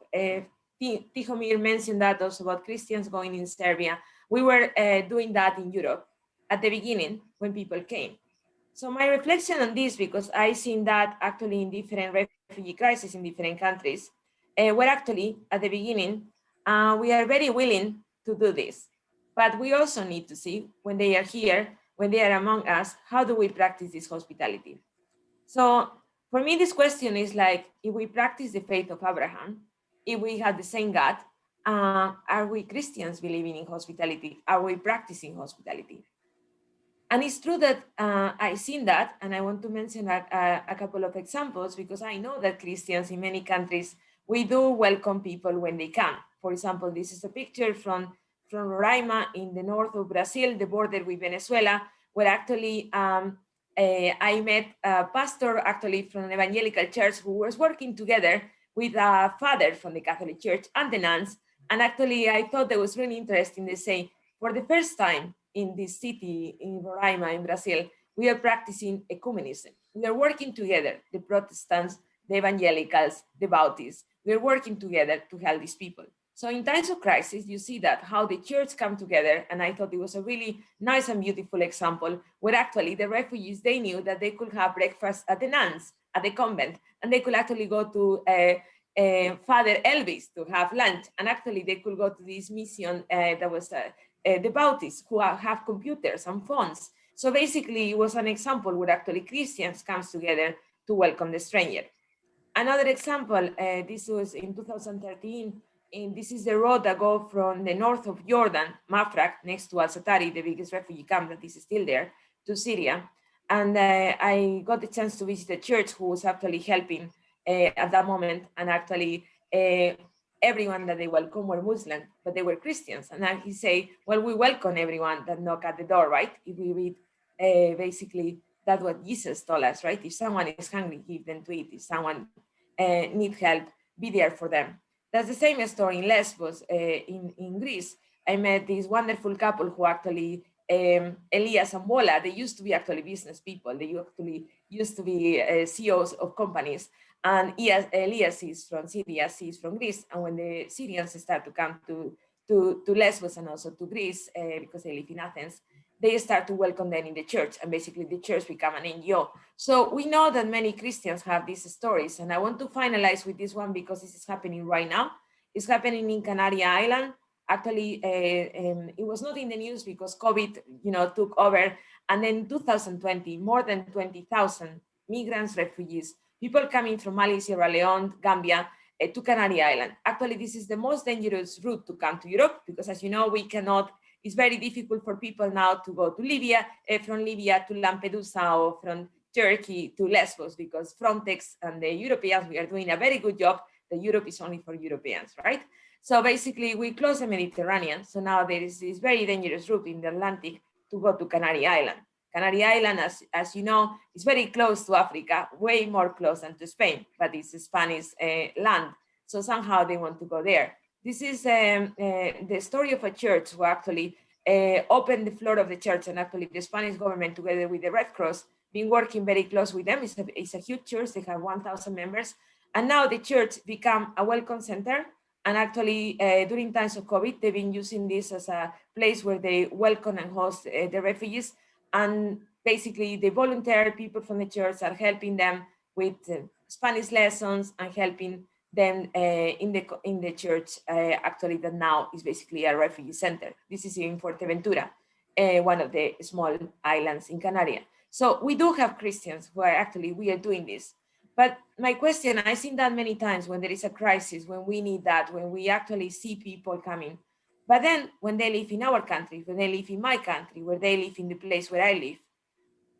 Tihomir mentioned that also about Christians going in Serbia. We were doing that in Europe at the beginning when people came. So my reflection on this, because I seen that actually in different refugee crises in different countries, where actually at the beginning, we are very willing to do this. But we also need to see when they are here, when they are among us, how do we practice this hospitality? So for me, this question is like, if we practice the faith of Abraham, if we have the same God, are we Christians believing in hospitality? Are we practicing hospitality? And it's true that I've seen that, and I want to mention a couple of examples because I know that Christians in many countries, we do welcome people when they come. For example, this is a picture from Roraima in the north of Brazil, the border with Venezuela, where actually I met a pastor actually from an evangelical church who was working together with a father from the Catholic Church and the nuns. And actually, I thought that was really interesting. They say, for the first time in this city, in Roraima, in Brazil, we are practicing ecumenism. We are working together, the Protestants, the evangelicals, the Baptists. We are working together to help these people. So in times of crisis, you see that how the church come together, and I thought it was a really nice and beautiful example where actually the refugees, they knew that they could have breakfast at the nuns, at the convent, and they could actually go to Father Elvis to have lunch, and actually they could go to this mission that was the Baptists who have computers and phones. So basically it was an example where actually Christians comes together to welcome the stranger. Another example, this was in 2013, and this is the road that goes from the north of Jordan, Mafraq, next to Al-Satari, the biggest refugee camp that is still there, to Syria. And I got the chance to visit a church who was actually helping at that moment, and actually everyone that they welcome were Muslim, but they were Christians. And he say, well, we welcome everyone that knock at the door, right? If we read basically that's what Jesus told us, right? If someone is hungry, give them to eat. If someone needs help, be there for them. That's the same story in Lesbos, in Greece. I met this wonderful couple who actually Elias and Bola, they used to be actually business people. They actually used to be CEOs of companies. And Elias is from Syria, she is from Greece. And when the Syrians start to come to Lesbos and also to Greece, because they live in Athens, they start to welcome them in the church, and basically the church become an NGO. So we know that many Christians have these stories, and I want to finalize with this one because this is happening right now. It's happening in Canary Island. Actually, it was not in the news because COVID, took over. And then in 2020, more than 20,000 migrants, refugees, people coming from Mali, Sierra Leone, Gambia, to Canary Island. Actually, this is the most dangerous route to come to Europe because, as you know, it's very difficult for people now to go to Libya, from Libya to Lampedusa, or from Turkey to Lesbos, because Frontex and the Europeans, we are doing a very good job. The Europe is only for Europeans, right? So basically, we close the Mediterranean. So now there is this very dangerous route in the Atlantic to go to Canary Island. Canary Island, as you know, is very close to Africa, way more close than to Spain, but it's a Spanish land. So somehow they want to go there. This is the story of a church who actually opened the floor of the church, and actually the Spanish government, together with the Red Cross, been working very close with them. It's a huge church. They have 1,000 members. And now the church become a welcome center. And actually, during times of COVID, they've been using this as a place where they welcome and host the refugees. And basically, the volunteer people from the church are helping them with Spanish lessons and helping them in the church, actually, that now is basically a refugee center. This is in Fuerteventura, one of the small islands in Canary. So we do have Christians who we are doing this. But my question, I've seen that many times when there is a crisis, when we need that, when we actually see people coming. But then when they live in our country, when they live in my country, where they live in the place where I live,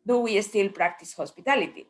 do we still practice hospitality?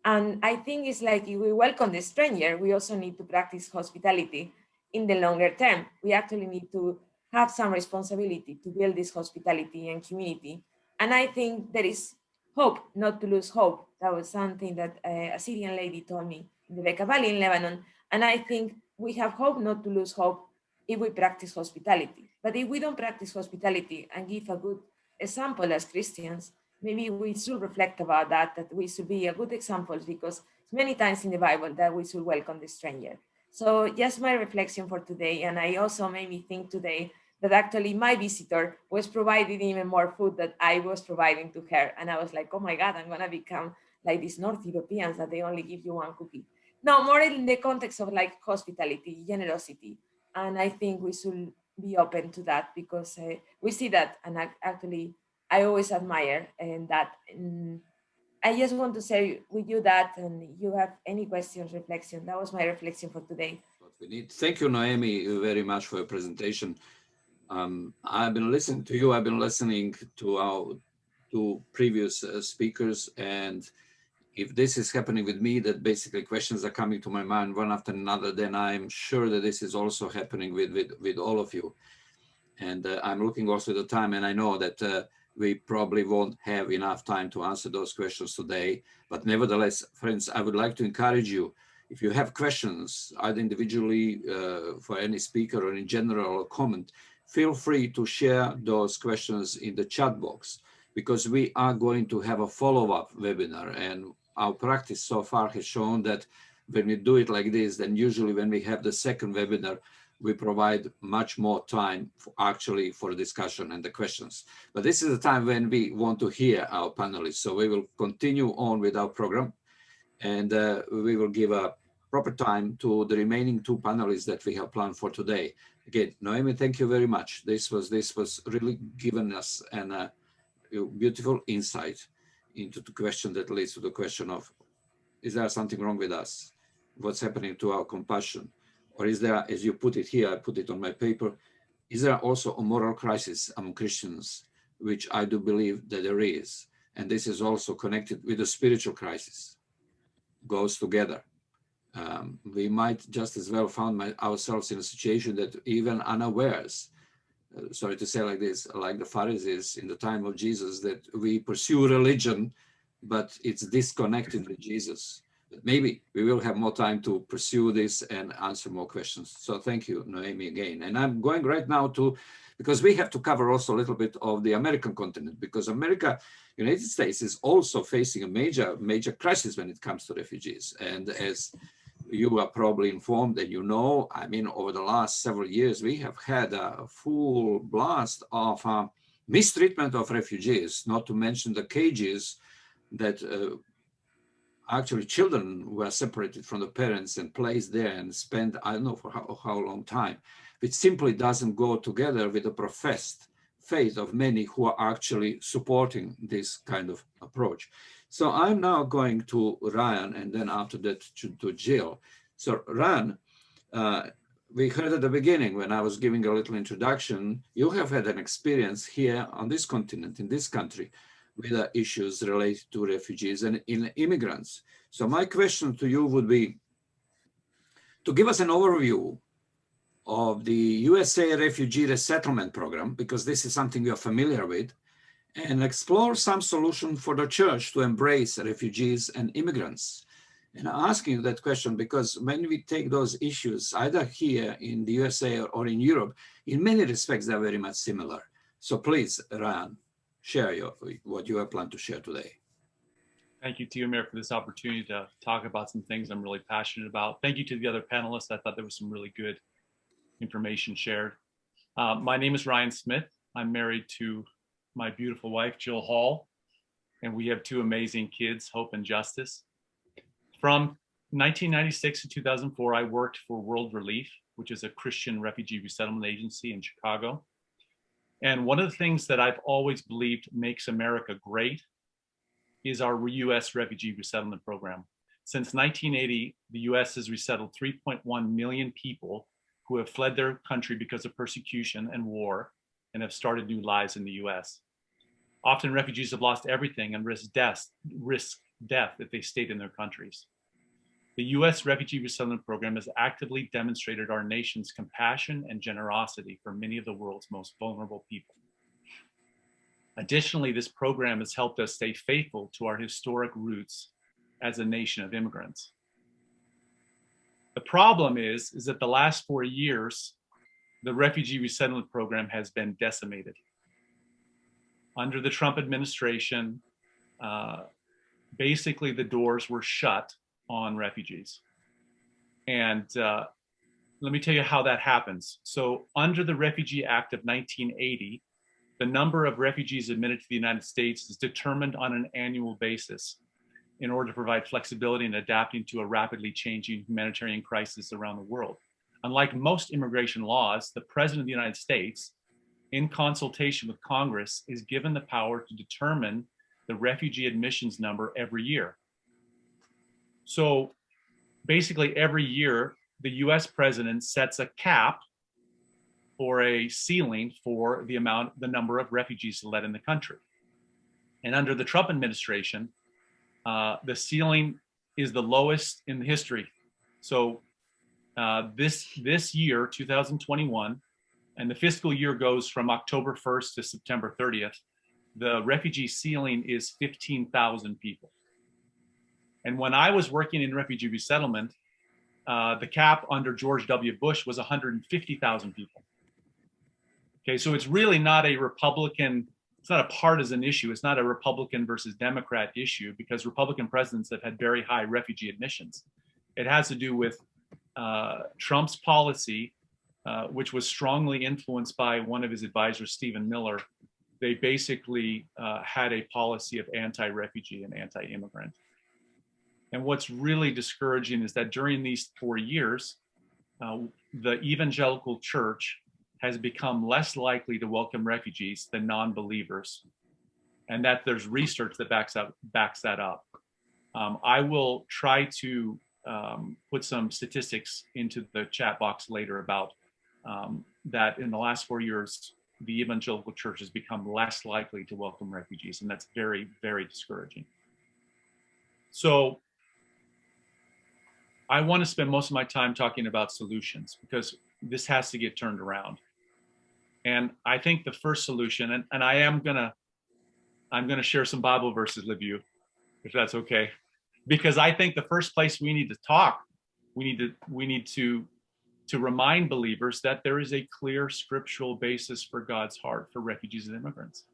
And I think it's like if we welcome the stranger, we also need to practice hospitality in the longer term. We actually need to have some responsibility to build this hospitality and community. And I think there is hope, not to lose hope. That was something that a Syrian lady told me in the Bekaa Valley in Lebanon. And I think we have hope not to lose hope if we practice hospitality. But if we don't practice hospitality and give a good example as Christians, maybe we should reflect about that we should be a good examples, because many times in the Bible that we should welcome the stranger. So just my reflection for today. And I also made me think today that actually my visitor was providing even more food that I was providing to her. And I was like, oh my God, I'm gonna become like these North Europeans that they only give you one cookie. No, more in the context of like hospitality, generosity. And I think we should be open to that, because we see that, and actually I always admire and that. And I just want to say with you that, and you have any questions, reflection. That was my reflection for today. What we need. Thank you, Noemi, very much for your presentation. I've been listening to you. I've been listening to our two previous speakers, and if this is happening with me, that basically questions are coming to my mind one after another, then I'm sure that this is also happening with all of you. And I'm looking also at the time, and I know that we probably won't have enough time to answer those questions today. But nevertheless, friends, I would like to encourage you, if you have questions, either individually for any speaker or in general or comment, feel free to share those questions in the chat box, because we are going to have a follow-up webinar. And our practice so far has shown that when we do it like this, then usually when we have the second webinar, we provide much more time for discussion and the questions. But this is the time when we want to hear our panelists. So we will continue on with our program, and we will give a proper time to the remaining two panelists that we have planned for today. Again, Noemi, thank you very much. This was really giving us a beautiful insight into the question that leads to the question of, is there something wrong with us? What's happening to our compassion? Or is there, as you put it here, I put it on my paper, is there also a moral crisis among Christians, which I do believe that there is. And this is also connected with a spiritual crisis, goes together. We might just as well find ourselves in a situation that even unawares, sorry to say like this, like the Pharisees in the time of Jesus, that we pursue religion, but it's disconnected with Jesus. Maybe we will have more time to pursue this and answer more questions. So thank you, Noemi, again. And I'm going right now to, because we have to cover also a little bit of the American continent, because United States is also facing a major crisis when it comes to refugees. And as you are probably informed and you know, I mean, over the last several years, we have had a full blast of mistreatment of refugees, not to mention the cages that actually children were separated from the parents and placed there and spent, I don't know for how long time, which simply doesn't go together with the professed faith of many who are actually supporting this kind of approach. So I'm now going to Ryan and then after that to Jyl. So Ryan, we heard at the beginning when I was giving a little introduction, you have had an experience here on this continent, in this country, with the issues related to refugees and immigrants. So my question to you would be to give us an overview of the USA Refugee Resettlement Program, because this is something you're familiar with, and explore some solution for the church to embrace refugees and immigrants. And I'm asking you that question because when we take those issues, either here in the USA or in Europe, in many respects, they're very much similar. So please, Ryan, share what you have planned to share today. Thank you, Tihomir, for this opportunity to talk about some things I'm really passionate about. Thank you to the other panelists. I thought there was some really good information shared. My name is Ryan Smith. I'm married to my beautiful wife, Jyl Hall, and we have two amazing kids, Hope and Justice. From 1996 to 2004, I worked for World Relief, which is a Christian refugee resettlement agency in Chicago. And one of the things that I've always believed makes America great is our US refugee resettlement program. Since 1980, the US has resettled 3.1 million people who have fled their country because of persecution and war and have started new lives in the US. Often refugees have lost everything and risk death if they stayed in their countries. The US Refugee Resettlement Program has actively demonstrated our nation's compassion and generosity for many of the world's most vulnerable people. Additionally, this program has helped us stay faithful to our historic roots as a nation of immigrants. The problem is that the last 4 years, the Refugee Resettlement Program has been decimated. Under the Trump administration, basically the doors were shut on refugees. And let me tell you how that happens. So under the Refugee Act of 1980, the number of refugees admitted to the United States is determined on an annual basis in order to provide flexibility in adapting to a rapidly changing humanitarian crisis around the world. Unlike most immigration laws, the President of the United States, in consultation with Congress, is given the power to determine the refugee admissions number every year. So basically every year, the US president sets a cap or a ceiling for the number of refugees to let in the country. And under the Trump administration, the ceiling is the lowest in history. So this year, 2021, and the fiscal year goes from October 1st to September 30th, the refugee ceiling is 15,000 people. And when I was working in refugee resettlement, the cap under George W. Bush was 150,000 people. Okay, so it's really not a Republican, it's not a partisan issue. It's not a Republican versus Democrat issue because Republican presidents have had very high refugee admissions. It has to do with Trump's policy, which was strongly influenced by one of his advisors, Stephen Miller. They basically had a policy of anti-refugee and anti-immigrant. And what's really discouraging is that during these 4 years, the evangelical church has become less likely to welcome refugees than non-believers, and that there's research that backs that up. I will try to put some statistics into the chat box later about that in the last 4 years, the evangelical church has become less likely to welcome refugees, and that's very, very discouraging. So I want to spend most of my time talking about solutions because this has to get turned around. And I think the first solution, and I'm gonna share some Bible verses with you, if that's okay. because I think the first place we need to talk, we need to remind believers that there is a clear scriptural basis for God's heart for refugees and immigrants.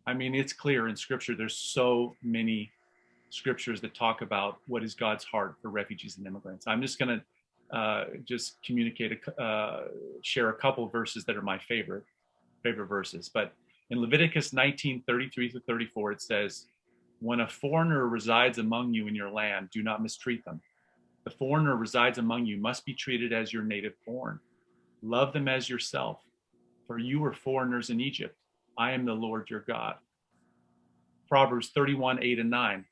I mean, it's clear in scripture. There's so many scriptures that talk about what is God's heart for refugees and immigrants. I'm just going to just share a couple of verses that are my favorite verses. But in Leviticus 19:33-34, it says, "When a foreigner resides among you in your land, do not mistreat them. The foreigner resides among you must be treated as your native born. Love them as yourself, for you were foreigners in Egypt. I am the Lord your God." Proverbs 31:8-9.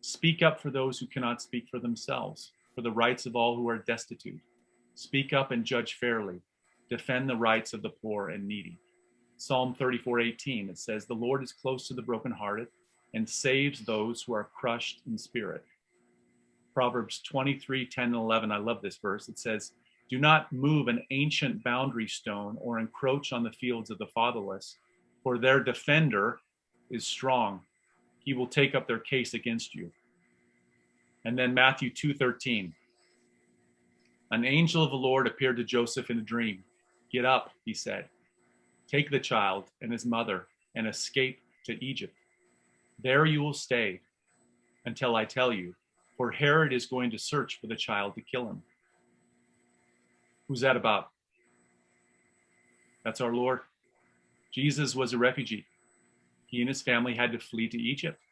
"Speak up for those who cannot speak for themselves, for the rights of all who are destitute. Speak up and judge fairly. Defend the rights of the poor and needy." Psalm 34:18, it says, "The Lord is close to the brokenhearted and saves those who are crushed in spirit." Proverbs 23:10-11, I love this verse. It says, "Do not move an ancient boundary stone or encroach on the fields of the fatherless, for their defender is strong. He will take up their case against you." And then Matthew 2:13, "An angel of the Lord appeared to Joseph in a dream. 'Get up,' he said. 'Take the child and his mother and escape to Egypt. There you will stay until I tell you, for Herod is going to search for the child to kill him." Who's that about? That's our Lord. Jesus was a refugee. He and his family had to flee to Egypt.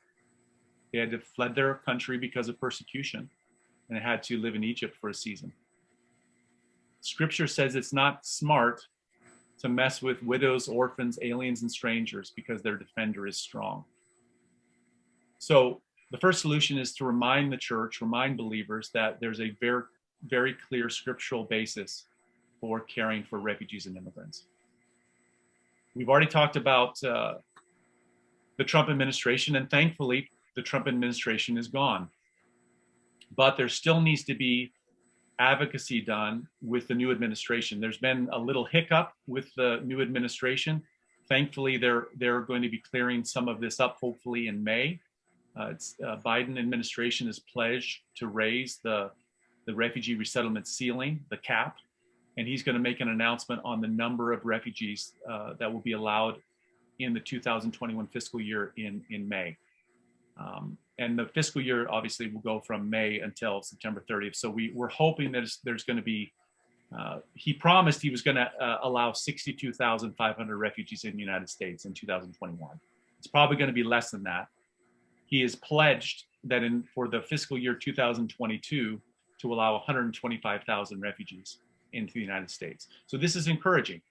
They had to fled their country because of persecution and had to live in Egypt for a season. Scripture says it's not smart to mess with widows, orphans, aliens, and strangers because their defender is strong. So the first solution is to remind the church, remind believers that there's a very, very clear scriptural basis for caring for refugees and immigrants. We've already talked about the Trump administration, and thankfully the Trump administration is gone. But there still needs to be advocacy done with the new administration. There's been a little hiccup with the new administration. Thankfully, they're going to be clearing some of this up, hopefully in May. Biden administration has pledged to raise the refugee resettlement ceiling, the cap, and he's going to make an announcement on the number of refugees that will be allowed in the 2021 fiscal year in May. And the fiscal year obviously will go from May until September 30th. So we're hoping that there's going to be, he promised he was going to allow 62,500 refugees in the United States in 2021. It's probably going to be less than that. He has pledged that for the fiscal year 2022 to allow 125,000 refugees into the United States. So this is encouraging.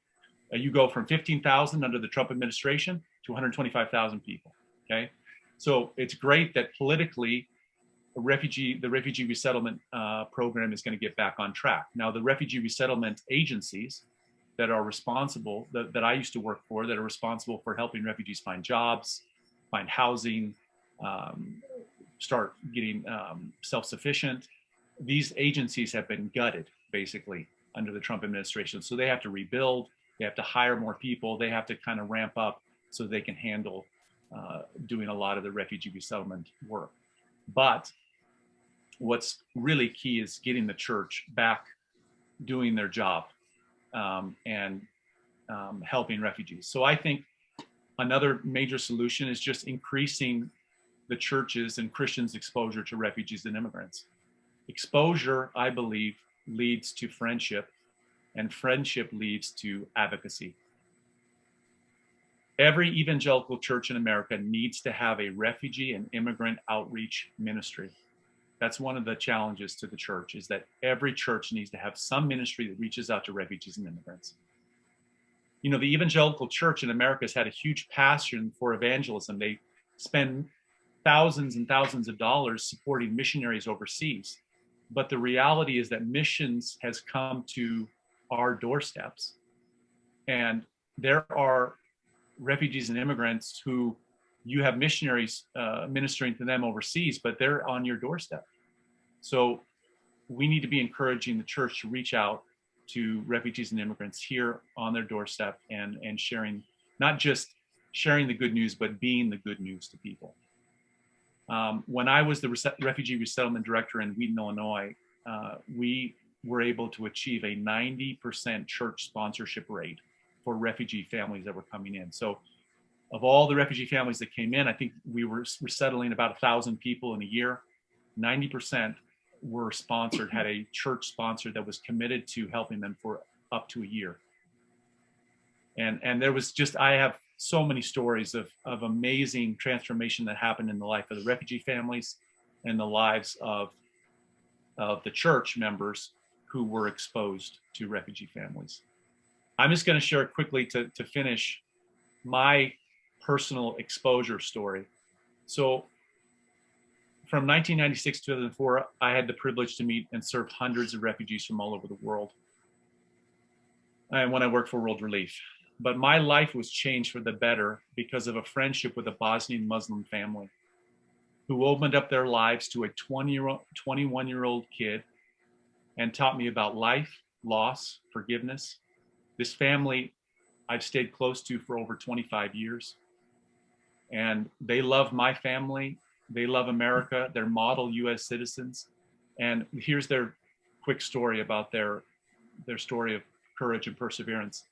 You go from 15,000 under the Trump administration to 125,000 people, okay? So it's great that politically the refugee resettlement program is going to get back on track. Now, the refugee resettlement agencies that are responsible, that I used to work for, that are responsible for helping refugees find jobs, find housing, start getting self-sufficient, these agencies have been gutted basically under the Trump administration. So they have to rebuild, they have to hire more people, they have to kind of ramp up so they can handle doing a lot of the refugee resettlement work. But what's really key is getting the church back doing their job and helping refugees. So I think another major solution is just increasing the churches and Christians' exposure to refugees and immigrants. Exposure, I believe, leads to friendship, and friendship leads to advocacy. Every evangelical church in America needs to have a refugee and immigrant outreach ministry. That's one of the challenges to the church, is that every church needs to have some ministry that reaches out to refugees and immigrants. You know, the evangelical church in America has had a huge passion for evangelism. They spend thousands and thousands of dollars supporting missionaries overseas. But the reality is that missions has come to our doorsteps. And there are refugees and immigrants who you have missionaries ministering to them overseas, but they're on your doorstep. So we need to be encouraging the church to reach out to refugees and immigrants here on their doorstep and sharing, not just sharing the good news, but being the good news to people. When I was the refugee resettlement director in Wheaton, Illinois, we were able to achieve a 90% church sponsorship rate for refugee families that were coming in. So of all the refugee families that came in, I think we were resettling about 1,000 people in a year. 90% were sponsored, had a church sponsor that was committed to helping them for up to a year. And there was just, I have so many stories of amazing transformation that happened in the life of the refugee families and the lives of the church members who were exposed to refugee families. I'm just going to share quickly to finish my personal exposure story. So from 1996 to 2004, I had the privilege to meet and serve hundreds of refugees from all over the world. And when I worked for World Relief. But my life was changed for the better because of a friendship with a Bosnian Muslim family who opened up their lives to a 21-year-old kid and taught me about life, loss, forgiveness. This family I've stayed close to for over 25 years. And they love my family. They love America. They're model US citizens. And here's their quick story about their story of courage and perseverance.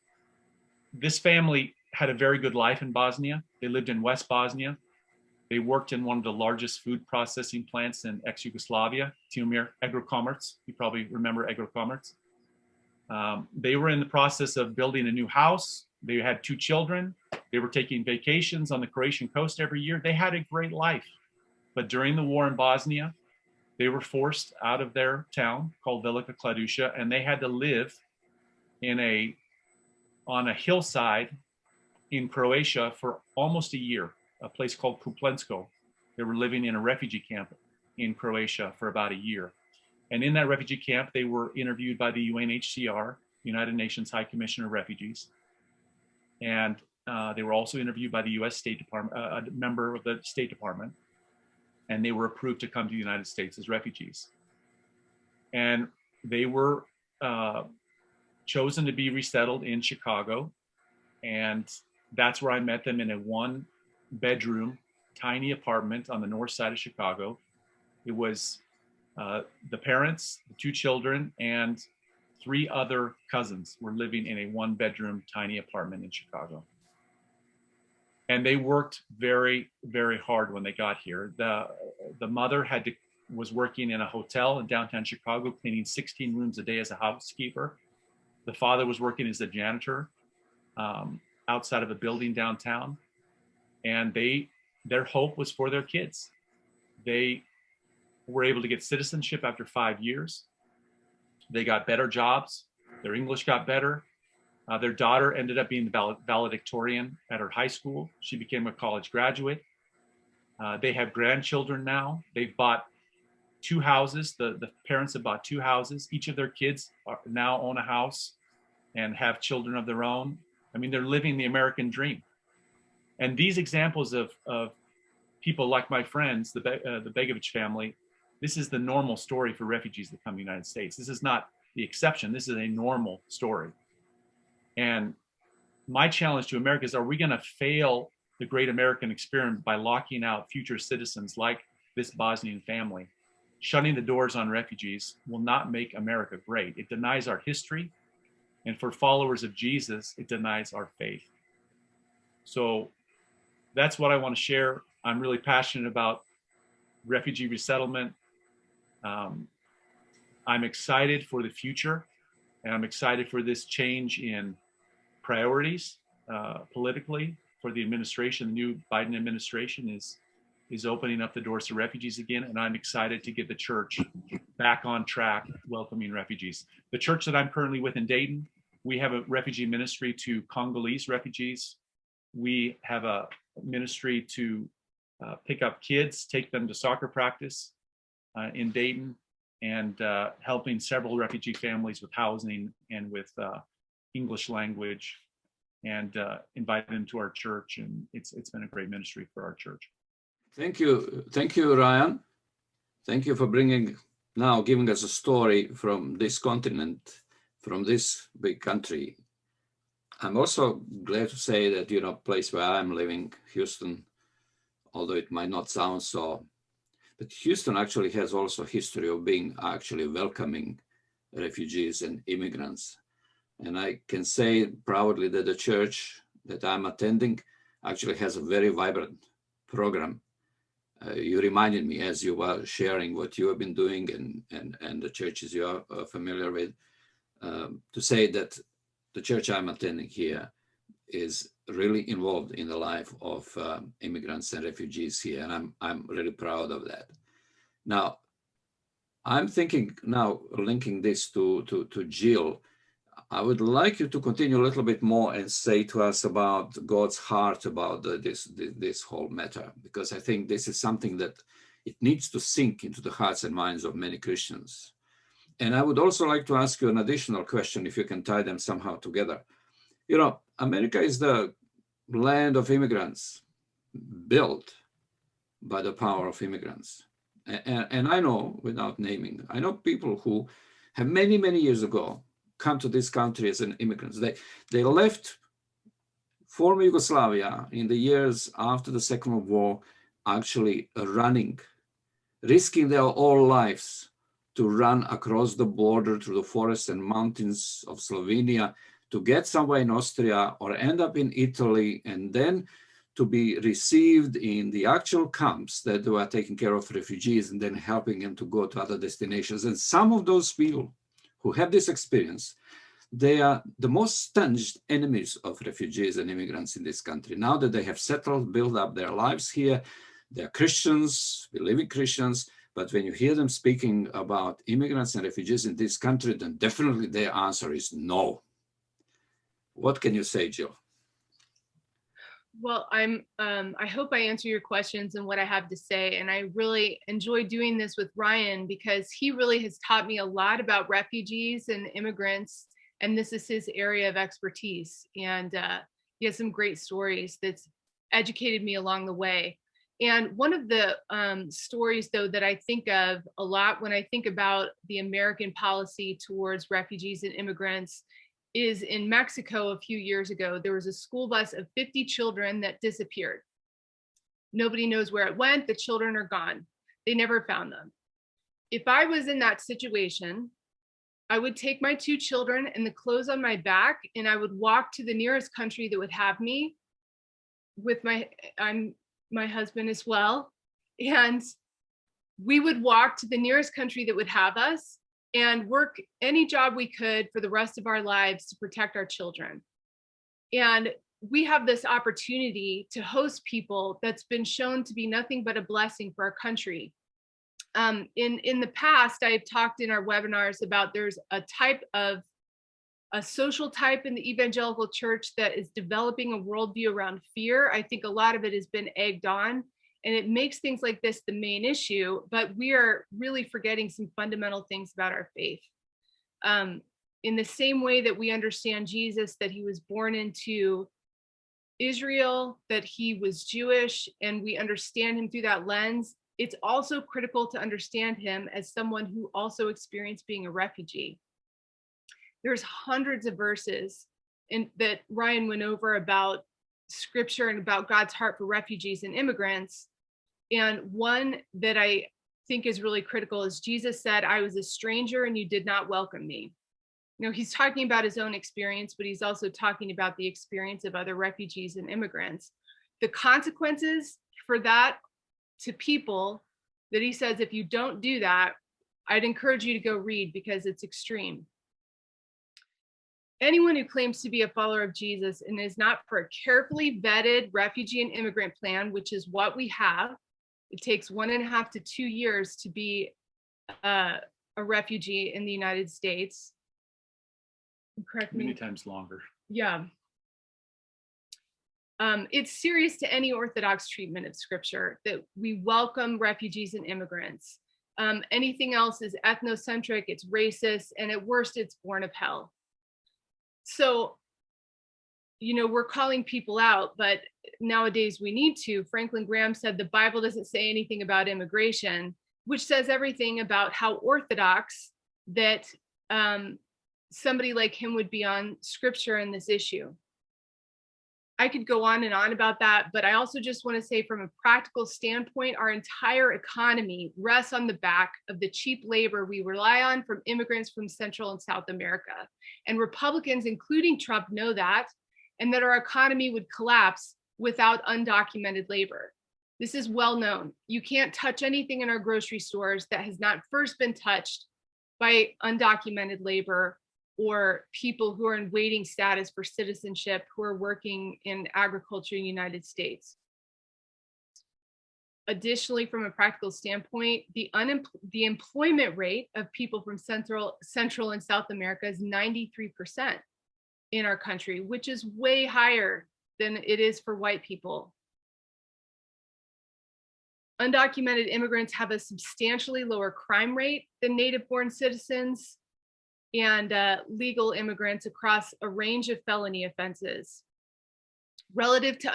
This family had a very good life in Bosnia. They lived in West Bosnia. They worked in one of the largest food processing plants in ex-Yugoslavia, Tihomir Kukolja. You probably remember Kukolja. They were in the process of building a new house. They had 2 children. They were taking vacations on the Croatian coast every year. They had a great life. But during the war in Bosnia, they were forced out of their town called Velika Kladuša, and they had to live on a hillside in Croatia for almost a year, a place called Kuplensko. They were living in a refugee camp in Croatia for about a year. And in that refugee camp, they were interviewed by the UNHCR, United Nations High Commissioner of Refugees. And they were also interviewed by the US State Department, a member of the State Department. And they were approved to come to the United States as refugees. And they were chosen to be resettled in Chicago. And that's where I met them, in a 1-bedroom, tiny apartment on the north side of Chicago. It was the parents, the 2 children, and 3 other cousins were living in a 1-bedroom, tiny apartment in Chicago. And they worked very, very hard when they got here. The mother was working in a hotel in downtown Chicago, cleaning 16 rooms a day as a housekeeper. The father was working as a janitor outside of a building downtown. And their hope was for their kids. They were able to get citizenship after 5 years. They got better jobs. Their English got better. Their daughter ended up being the valedictorian at her high school. She became a college graduate. They have grandchildren now. They've bought 2 houses. The parents have bought 2 houses. Each of their kids now own a house and have children of their own. I mean, they're living the American dream. And these examples of people like my friends, the Begovic family, this is the normal story for refugees that come to the United States. This is not the exception. This is a normal story. And my challenge to America is, are we going to fail the great American experiment by locking out future citizens like this Bosnian family? Shutting the doors on refugees will not make America great. It denies our history. And for followers of Jesus, it denies our faith. So that's what I want to share. I'm really passionate about refugee resettlement. I'm excited for the future, and I'm excited for this change in priorities politically for the administration. The new Biden administration is opening up the doors to refugees again, and I'm excited to get the church back on track welcoming refugees. The church that I'm currently with in Dayton, we have a refugee ministry to Congolese refugees. We have a ministry to pick up kids, take them to soccer practice in Dayton, and helping several refugee families with housing and with English language, and invite them to our church. And it's been a great ministry for our church. Thank you, Ryan. Thank you for giving us a story from this continent, from this big country. I'm also glad to say that, place where I'm living, Houston, although it might not sound so, But Houston actually has also a history of being actually welcoming refugees and immigrants. And I can say proudly that the church that I'm attending actually has a very vibrant program. You reminded me as you were sharing what you have been doing and the churches you are familiar with, to say that the church I'm attending here is really involved in the life of immigrants and refugees here, and I'm really proud of that. Now, I'm thinking now, linking this to Jyl, I would like you to continue a little bit more and say to us about God's heart about this whole matter, because I think this is something that it needs to sink into the hearts and minds of many Christians. And I would also like to ask you an additional question, if you can tie them somehow together. You know, America is the land of immigrants, built by the power of immigrants. And I know, without naming, I know people who have many, many years ago come to this country as an immigrants. They left former Yugoslavia in the years after the Second World War, actually running, risking their whole lives to run across the border through the forests and mountains of Slovenia to get somewhere in Austria or end up in Italy, and then to be received in the actual camps that were taking care of refugees and then helping them to go to other destinations. And some of those people who have this experience, they are the most staunch enemies of refugees and immigrants in this country. Now that they have settled, built up their lives here, they're Christians, believing Christians, but when you hear them speaking about immigrants and refugees in this country, then definitely their answer is no. What can you say, Jyl? Well, I hope I answer your questions and what I have to say. And I really enjoy doing this with Ryan because he really has taught me a lot about refugees and immigrants. And this is his area of expertise. And he has some great stories that's educated me along the way. And one of the stories, though, that I think of a lot when I think about the American policy towards refugees and immigrants is in Mexico a few years ago. There was a school bus of 50 children that disappeared. Nobody knows where it went. The children are gone. They never found them. If I was in that situation, I would take my 2 children and the clothes on my back, and I would walk to the nearest country that would have me with my husband as well. And we would walk to the nearest country that would have us and work any job we could for the rest of our lives to protect our children. And we have this opportunity to host people that's been shown to be nothing but a blessing for our country. In the past, I've talked in our webinars about there's a social type in the evangelical church that is developing a worldview around fear. I think a lot of it has been egged on, and it makes things like this the main issue, but we are really forgetting some fundamental things about our faith. In the same way that we understand Jesus, that he was born into Israel, that he was Jewish, and we understand him through that lens, it's also critical to understand him as someone who also experienced being a refugee. There's hundreds of verses that Ryan went over about scripture and about God's heart for refugees and immigrants. And one that I think is really critical is Jesus said, "I was a stranger and you did not welcome me." You know, he's talking about his own experience, but he's also talking about the experience of other refugees and immigrants. The consequences for that to people that he says, if you don't do that, I'd encourage you to go read because it's extreme. Anyone who claims to be a follower of Jesus and is not for a carefully vetted refugee and immigrant plan, which is what we have, it takes 1.5 to 2 years to be a refugee in the United States. Correct me. Many times longer. Yeah. It's serious to any Orthodox treatment of scripture that we welcome refugees and immigrants. Anything else is ethnocentric, it's racist, and at worst, it's born of hell. So, you know, we're calling people out, but nowadays we need to. Franklin Graham said the Bible doesn't say anything about immigration, which says everything about how orthodox that somebody like him would be on scripture in this issue. I could go on and on about that, but I also just want to say from a practical standpoint, our entire economy rests on the back of the cheap labor we rely on from immigrants from Central and South America. And Republicans, including Trump, know that, and that our economy would collapse without undocumented labor. This is well known. You can't touch anything in our grocery stores that has not first been touched by undocumented labor or people who are in waiting status for citizenship who are working in agriculture in the United States. Additionally, from a practical standpoint, the employment rate of people from Central and South America is 93% in our country, which is way higher than it is for white people. Undocumented immigrants have a substantially lower crime rate than native-born citizens and legal immigrants across a range of felony offenses. Relative to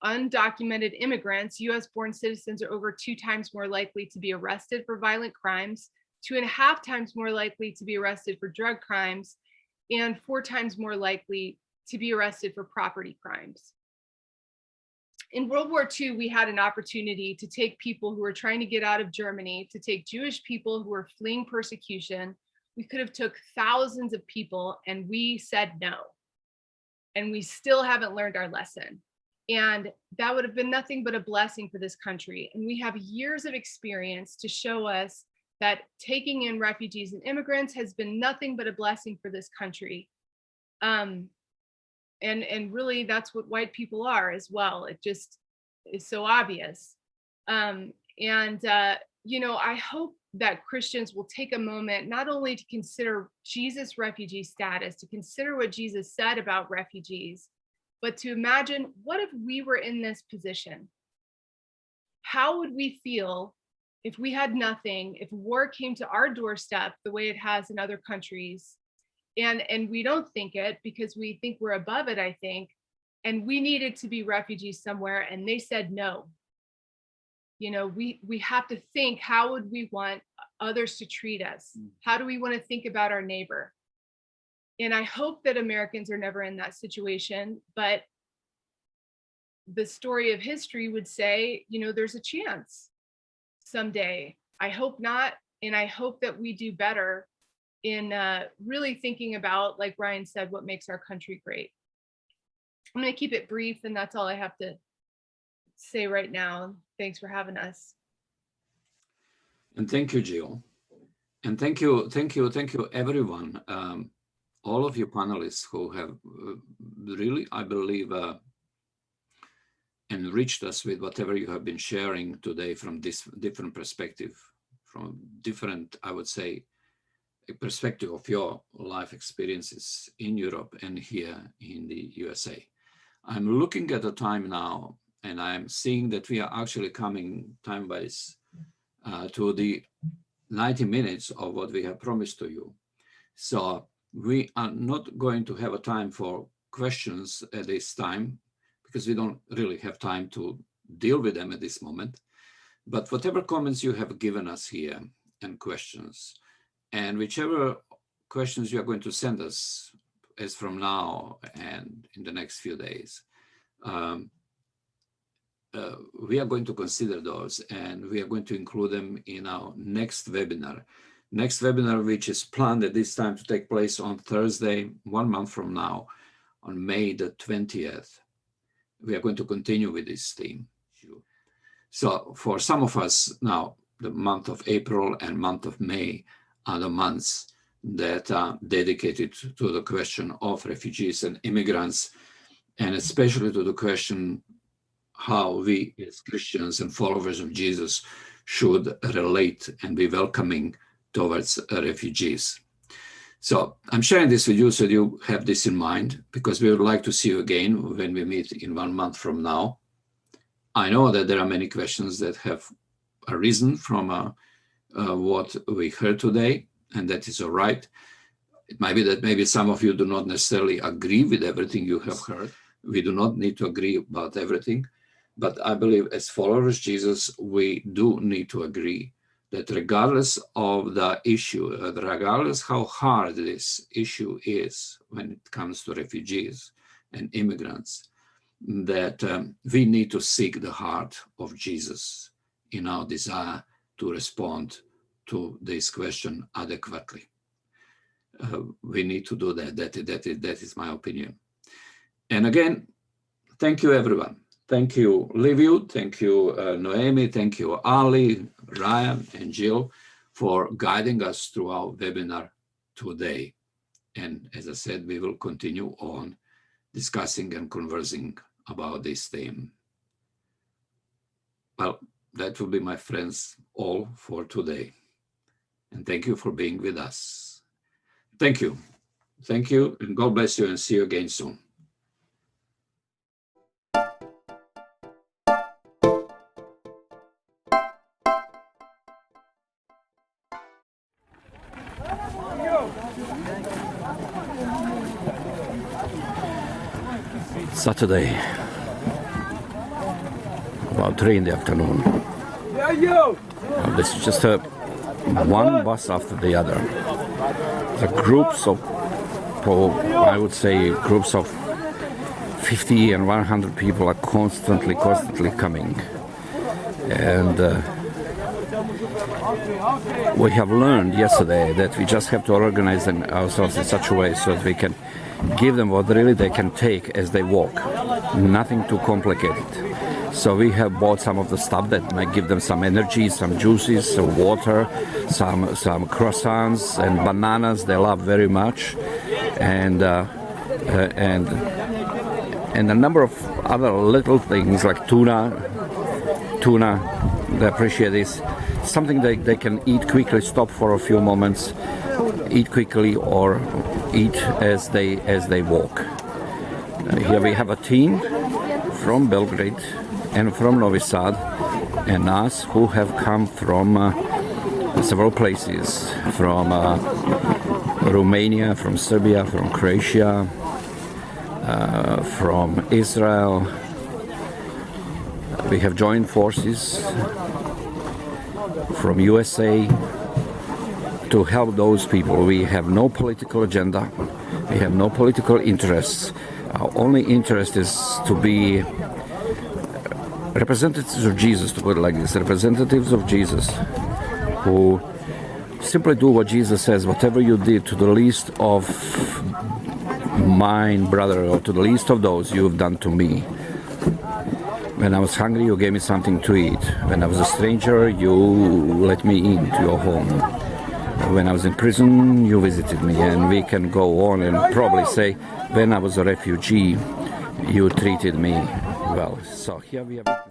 undocumented immigrants, US-born citizens are over 2 times more likely to be arrested for violent crimes, 2.5 times more likely to be arrested for drug crimes, and 4 times more likely to be arrested for property crimes. In World War II, we had an opportunity to take people who were trying to get out of Germany, to take Jewish people who were fleeing persecution. We could have took thousands of people, and we said no. And we still haven't learned our lesson. And that would have been nothing but a blessing for this country. And we have years of experience to show us that taking in refugees and immigrants has been nothing but a blessing for this country. And really that's what white people are as well. It just is so obvious. You know, I hope that Christians will take a moment not only to consider Jesus' refugee status, to consider what Jesus said about refugees, but to imagine, what if we were in this position? How would we feel if we had nothing, if war came to our doorstep the way it has in other countries, and we don't think it because we think we're above it, I think, and we needed to be refugees somewhere and they said no. You know, we have to think, how would we want others to treat us? How do we want to think about our neighbor? And I hope that Americans are never in that situation, but the story of history would say, you know, there's a chance someday. I hope not. And I hope that we do better in really thinking about, like Ryan said, what makes our country great. I'm going to keep it brief, and that's all I have to say right now. Thanks for having us. And thank you, Jyl. And thank you, everyone. All of you panelists who have really, I believe, enriched us with whatever you have been sharing today from this different perspective, from different, I would say, a perspective of your life experiences in Europe and here in the USA. I'm looking at the time now, and I'm seeing that we are actually coming time-wise to the 90 minutes of what we have promised to you. So we are not going to have a time for questions at this time, because we don't really have time to deal with them at this moment. But whatever comments you have given us here and questions, and whichever questions you are going to send us as from now and in the next few days, we are going to consider those, and we are going to include them in our next webinar. Next webinar, which is planned at this time to take place on Thursday, 1 month from now, on May the 20th. We are going to continue with this theme. So for some of us now, the month of April and month of May are the months that are dedicated to the question of refugees and immigrants, and especially to the question how we as Christians and followers of Jesus should relate and be welcoming towards refugees. So I'm sharing this with you so you have this in mind, because we would like to see you again when we meet in 1 month from now. I know that there are many questions that have arisen from what we heard today, and that is all right. It might be that maybe some of you do not necessarily agree with everything you have heard. We do not need to agree about everything, but I believe as followers of Jesus, we do need to agree that regardless of the issue, regardless how hard this issue is when it comes to refugees and immigrants, that we need to seek the heart of Jesus in our desire to respond to this question adequately. We need to do that. That is my opinion. And again, thank you, everyone. Thank you, Liviu. Thank you, Noemi. Thank you, Ali, Ryan, and Jyl for guiding us through our webinar today. And as I said, we will continue on discussing and conversing about this theme. Well, that will be, my friends, all for today. And thank you for being with us. Thank you. Thank you, and God bless you, and see you again soon. Saturday, about 3 in the afternoon. This is just one bus after the other. The groups of, I would say, groups of 50 and 100 people are constantly coming. And we have learned yesterday that we just have to organize ourselves in such a way so that we can give them what really they can take as they walk. Nothing too complicated. So we have bought some of the stuff that might give them some energy, some juices, some water, some croissants and bananas they love very much, and a number of other little things like tuna. They appreciate this. Something they can eat quickly, stop for a few moments, eat quickly, or eat as they walk. Here we have a team from Belgrade and from Novi Sad and us who have come from several places, from Romania, from Serbia, from Croatia, from Israel. We have joined forces from USA to help those people. We have no political agenda. We have no political interests. Our only interest is to be representatives of Jesus, to put it like this, representatives of Jesus, who simply do what Jesus says. Whatever you did to the least of mine, brother, or to the least of those, you have done to me. When I was hungry, you gave me something to eat. When I was a stranger, you let me into your home. When I was in prison, you visited me. And we can go on and probably say, when I was a refugee, you treated me well. So here we have...